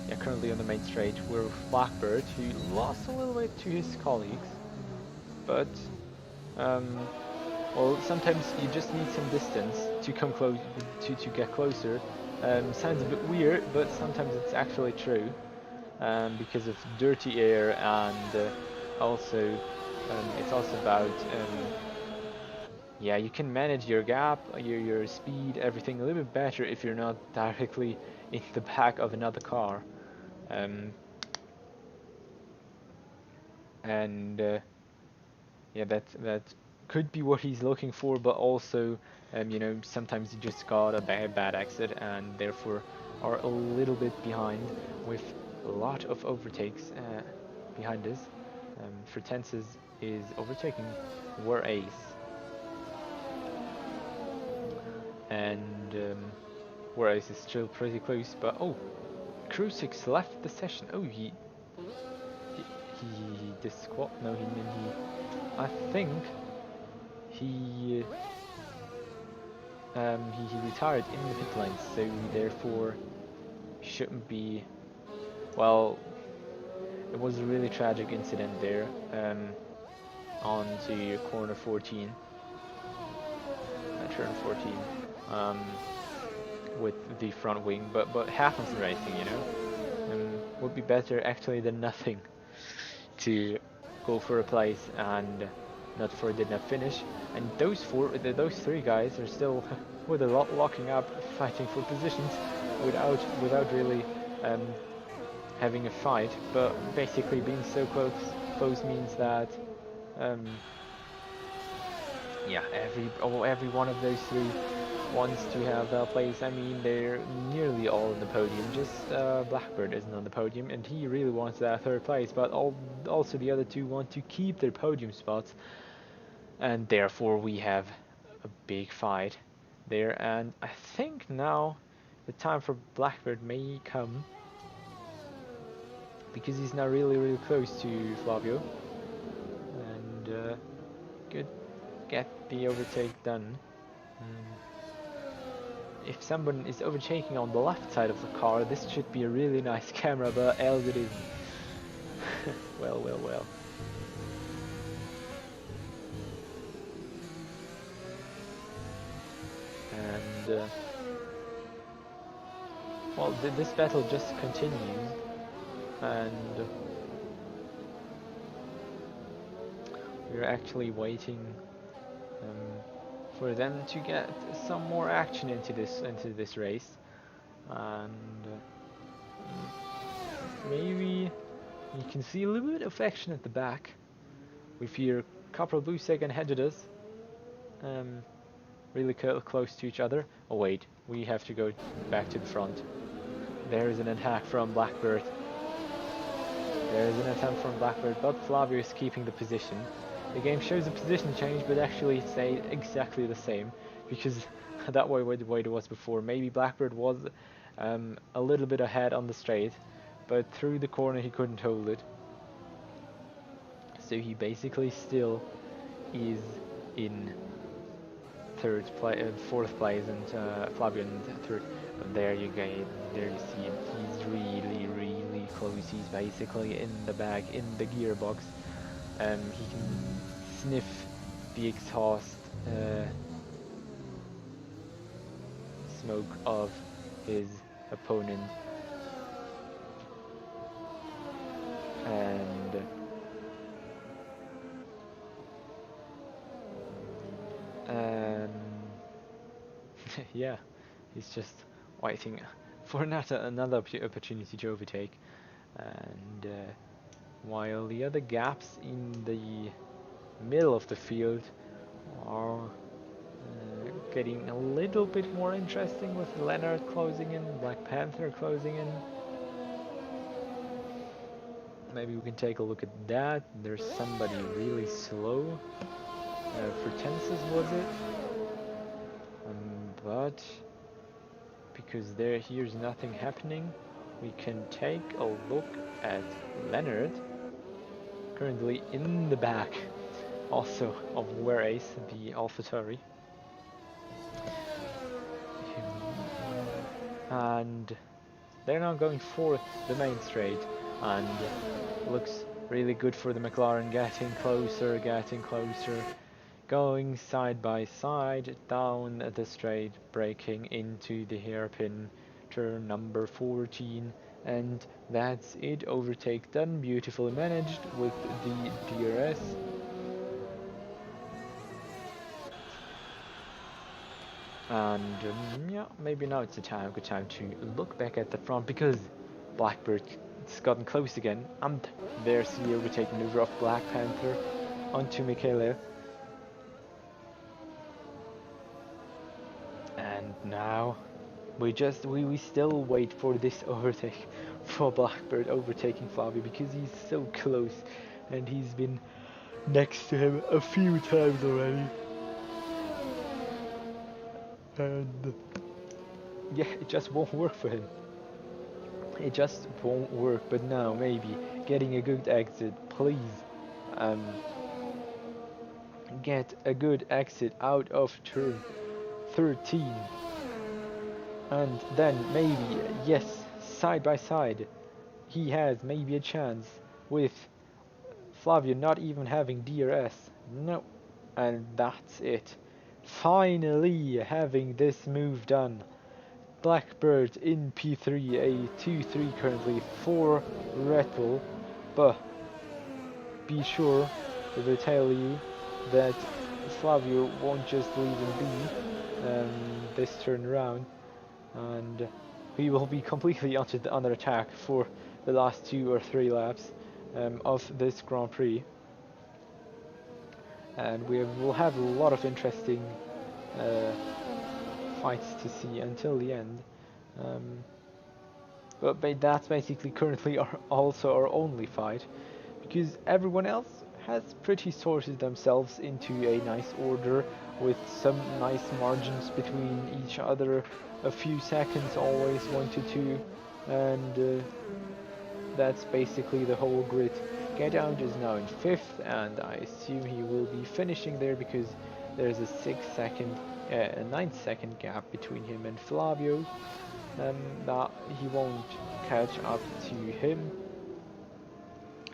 Speaker 2: yeah, currently on the main straight we're with Blackbird, who lost a little bit to his colleagues, but well, sometimes you just need some distance to come close, to get closer. Sounds a bit weird, but sometimes it's actually true, because of dirty air, and also it's also about yeah, you can manage your gap, your speed, everything a little bit better if you're not directly in the back of another car. And yeah, that could be what he's looking for, but also, you know, sometimes you just got a bad exit and therefore are a little bit behind, with a lot of overtakes behind us. Fortensis is overtaking War Ace. And Ace is still pretty close, but oh, Crew 6 left the session. Oh, he no, he I think he retired in the pit lanes, so therefore shouldn't be. Well, it was a really tragic incident there, on to corner 14, turn 14, with the front wing, but happens in racing, you know. Would be better actually than nothing to go for a place and did not finish. And those three guys are still with a lot locking up, fighting for positions without really having a fight. But basically, being so close means that yeah, every one of those three wants to have their place. I mean, they're nearly all on the podium. Just Blackbird isn't on the podium, and he really wants that 3rd place. But also the other two want to keep their podium spots, and therefore we have a big fight there. And I think now the time for Blackbird may come, because he's now really close to Flavio, and could get the overtake done. If someone is overtaking on the left side of the car, this should be a really nice camera, but else it isn't. well. And well, this battle just continues, and we're actually waiting for them to get some more action into this race. and maybe you can see a little bit of action at the back with your couple of blue second ahead of us, really close to each other. Oh wait, we have to go back to the front. There is an attack from Blackbird. There is an attempt from Blackbird, but Flavio is keeping the position. The game shows a position change, but actually it stayed exactly the same, because that way the way it was before. Maybe Blackbird was a little bit ahead on the straight, but through the corner he couldn't hold it. So he basically still is in fourth place, and Flavio in third. But there you go, there you see him. He's really close. He's basically in the back, in the gearbox. He can sniff the exhaust smoke of his opponent, and yeah, he's just waiting for another opportunity to overtake. And while the other gaps in the middle of the field are getting a little bit more interesting, with Leonard closing in, Black Panther closing in. Maybe we can take a look at that. There's somebody really slow. For Tenses was it? But because here's nothing happening, we can take a look at Leonard, currently in the back also of Werace, the AlphaTauri. And they're now going for the main straight, and looks really good for the McLaren, getting closer, going side by side down the straight, braking into the hairpin turn number 14, and that's it. Overtake done, beautifully managed with the DRS. And yeah, maybe now it's a good time to look back at the front, because Blackbird's gotten close again, and there's the overtake maneuver of Black Panther onto Michele. And now we still wait for this overtake, for Blackbird overtaking Flavio, because he's so close and he's been next to him a few times already. And yeah, it just won't work for him. It just won't work. But now maybe getting a good exit, please. Get a good exit out of turn 13, and then maybe, yes, side by side, he has maybe a chance with Flavio not even having DRS. No, and that's it. Finally having this move done. Blackbird in P3, a 2-3 currently for Red Bull, but be sure, we will tell you that Flavio won't just leave him be this turn around, and he will be completely under attack for the last 2 or 3 laps of this Grand Prix. And we will have a lot of interesting fights to see until the end. But that's basically currently also our only fight, because everyone else has pretty sorted themselves into a nice order, with some nice margins between each other, a few seconds always, 1 to 2, and that's basically the whole grid. Getound is now in 5th, and I assume he will be finishing there, because there's a 9-second gap between him and Flavio, that he won't catch up to him.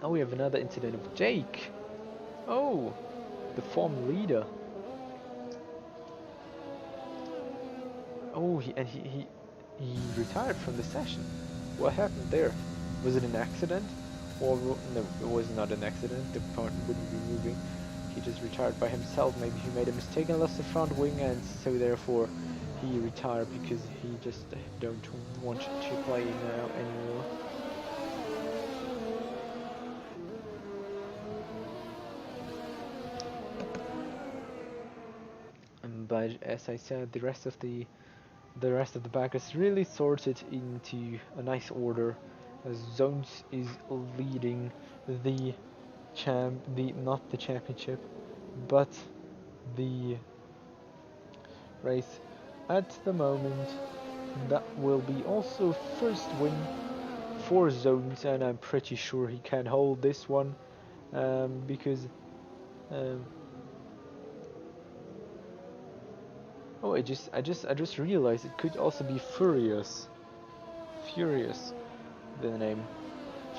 Speaker 2: Oh, we have another incident of Jake. Oh, the former leader. Oh, he retired from the session. What happened there? Was it an accident? Or no, it was not an accident. The part wouldn't be moving. He just retired by himself. Maybe he made a mistake and lost the front wing, and so therefore he retired because he just don't want to play now anymore. But as I said, the rest of the pack is really sorted into a nice order. Zones is leading the not the championship, but the race at the moment. That will be also first win for Zones, and I'm pretty sure he can hold this one because. Um, oh, I just realized it could also be Furious. Furious, the name.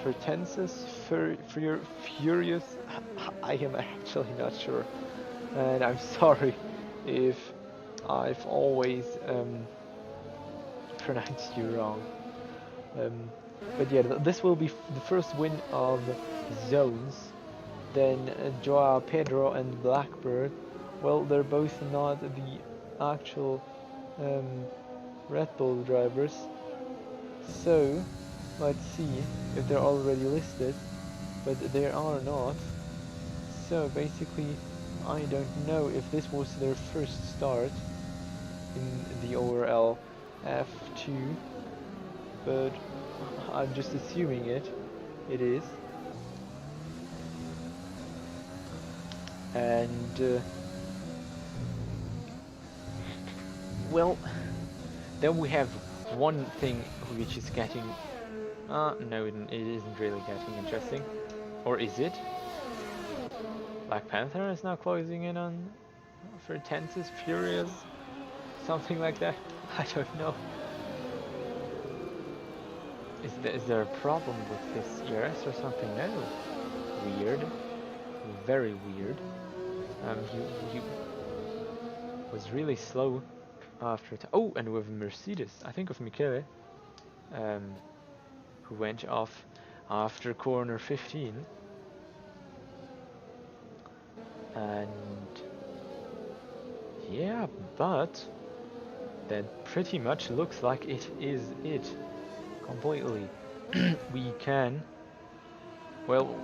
Speaker 2: Fertensis, Furious. I am actually not sure, and I'm sorry if I've always pronounced you wrong. Um, but yeah, this will be the first win of Zones. Then Joao Pedro and Blackbird. Well, they're both not the actual um, Red Bull drivers. So let's see if they're already listed, but they are not. So basically, I don't know if this was their first start in the ORL F2, but I'm just assuming it is. And well, then we have one thing which is getting no, it isn't really getting interesting. Or is it? Black Panther is now closing in on Fertensis Furious, something like that. I don't know. Is there a problem with this ERS or something? No. Weird. Very weird. He was really slow after it. Oh, and with Mercedes, I think of Michele, who went off after corner 15. And yeah, but that pretty much looks like it is it completely. We can, well,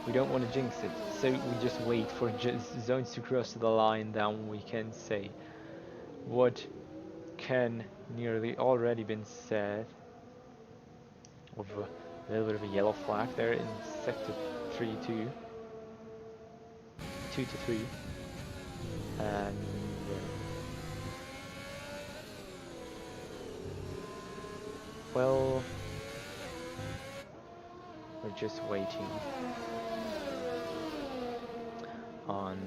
Speaker 2: we don't want to jinx it, so we just wait for Zones to cross the line, then we can say what can nearly already been said. With a little bit of a yellow flag there in sector 3-2. 2 to 3, and well, we're just waiting on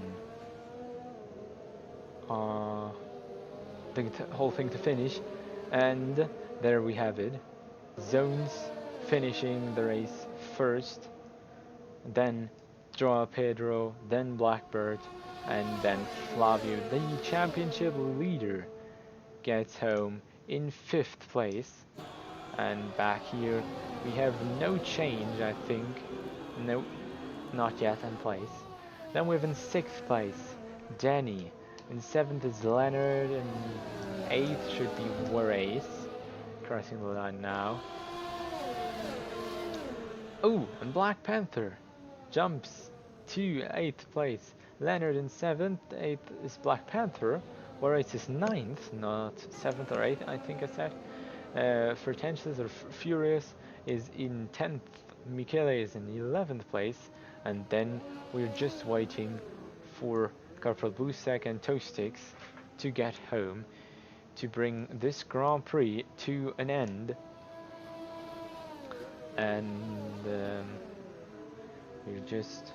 Speaker 2: the whole thing to finish, and there we have it. Zones finishing the race first, then Joao Pedro, then Blackbird, and then Flavio, the championship leader, gets home in 5th place. And back here we have no change, I think. Nope, not yet in place. Then we have in 6th place Danny, in 7th is Leonard, and 8th should be Juarez, crossing the line now. Oh, and Black Panther jumps to 8th place. Leonard in 7th, 8th is Black Panther, whereas is 9th, not 7th or 8th, I think I said. Fertensis or Furious is in 10th, Michele is in 11th place, and then we're just waiting for Corporal Busek and Toastix to get home to bring this Grand Prix to an end. And we're just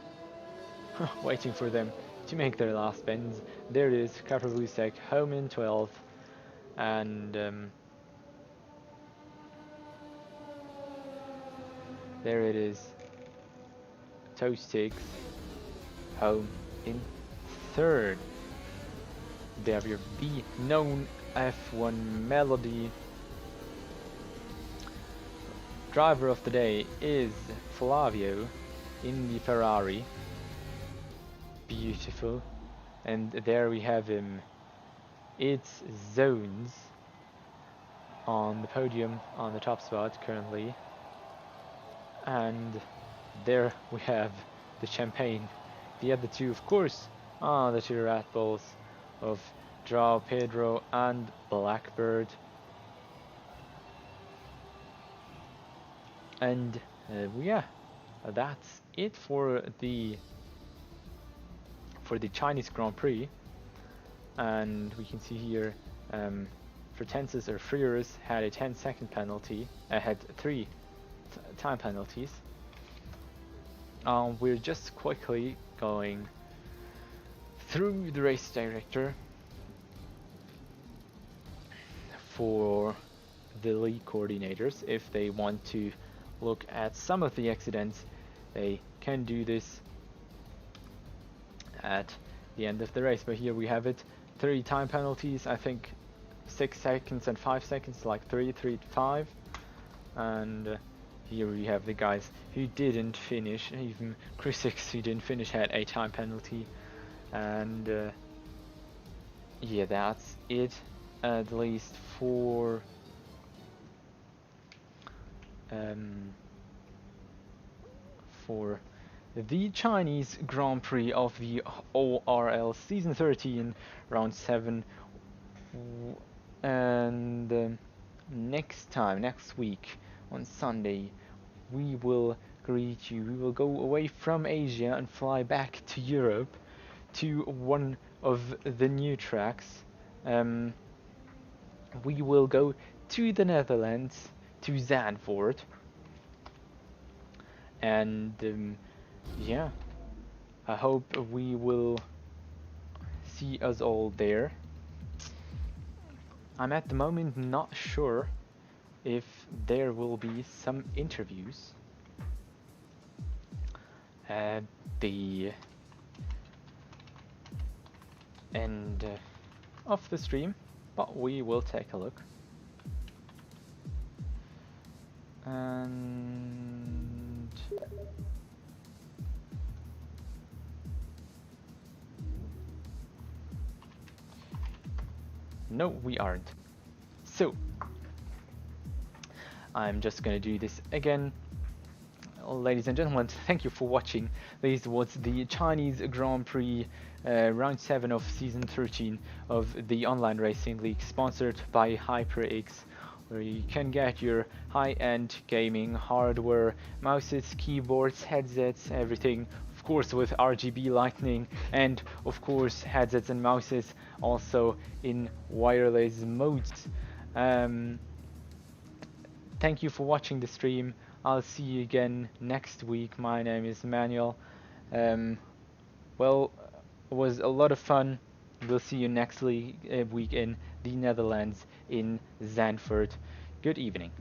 Speaker 2: waiting for them to make their last bends. There it is, Busek home in 12th, and there it is, Toastix home in 3rd. WB known F1 Melody. Driver of the day is Flavio in the Ferrari. Beautiful. And there we have him its zones on the podium on the top spot currently. And there we have the champagne. The other two, of course, are the two Red Bulls of Joao Pedro and Blackbird. And yeah, that's it for the Chinese Grand Prix. And we can see here, Fretensis or Freers had a 10-second penalty. Had 3 time penalties. We're just quickly going through the race director for the league coordinators. If they want to look at some of the accidents, they can do this at the end of the race. But here we have it, 3 time penalties, I think 6 seconds and 5 seconds, like 3, 5. And here we have the guys who didn't finish. Even Chris X, who didn't finish, had a time penalty. And yeah, that's it, at least for the Chinese Grand Prix of the ORL Season 13, Round 7. And next week on Sunday, we will greet you. We will go away from Asia and fly back to Europe to one of the new tracks. We will go to the Netherlands, to Zandvoort. And yeah, I hope we will see us all there. I'm at the moment not sure if there will be some interviews at the end of the stream, but we will take a look. And no, we aren't. So I'm just gonna do this again. Ladies and gentlemen, thank you for watching. This was the Chinese Grand Prix Round 7 of Season 13 of the Online Racing League, sponsored by HYPERX, where you can get your high-end gaming hardware, mouses, keyboards, headsets, everything, of course with RGB lighting, and of course headsets and mouses also in wireless modes. Thank you for watching the stream. I'll see you again next week. My name is Manuel. Well, it was a lot of fun. We'll see you next week in the Netherlands, in Zandvoort. Good evening.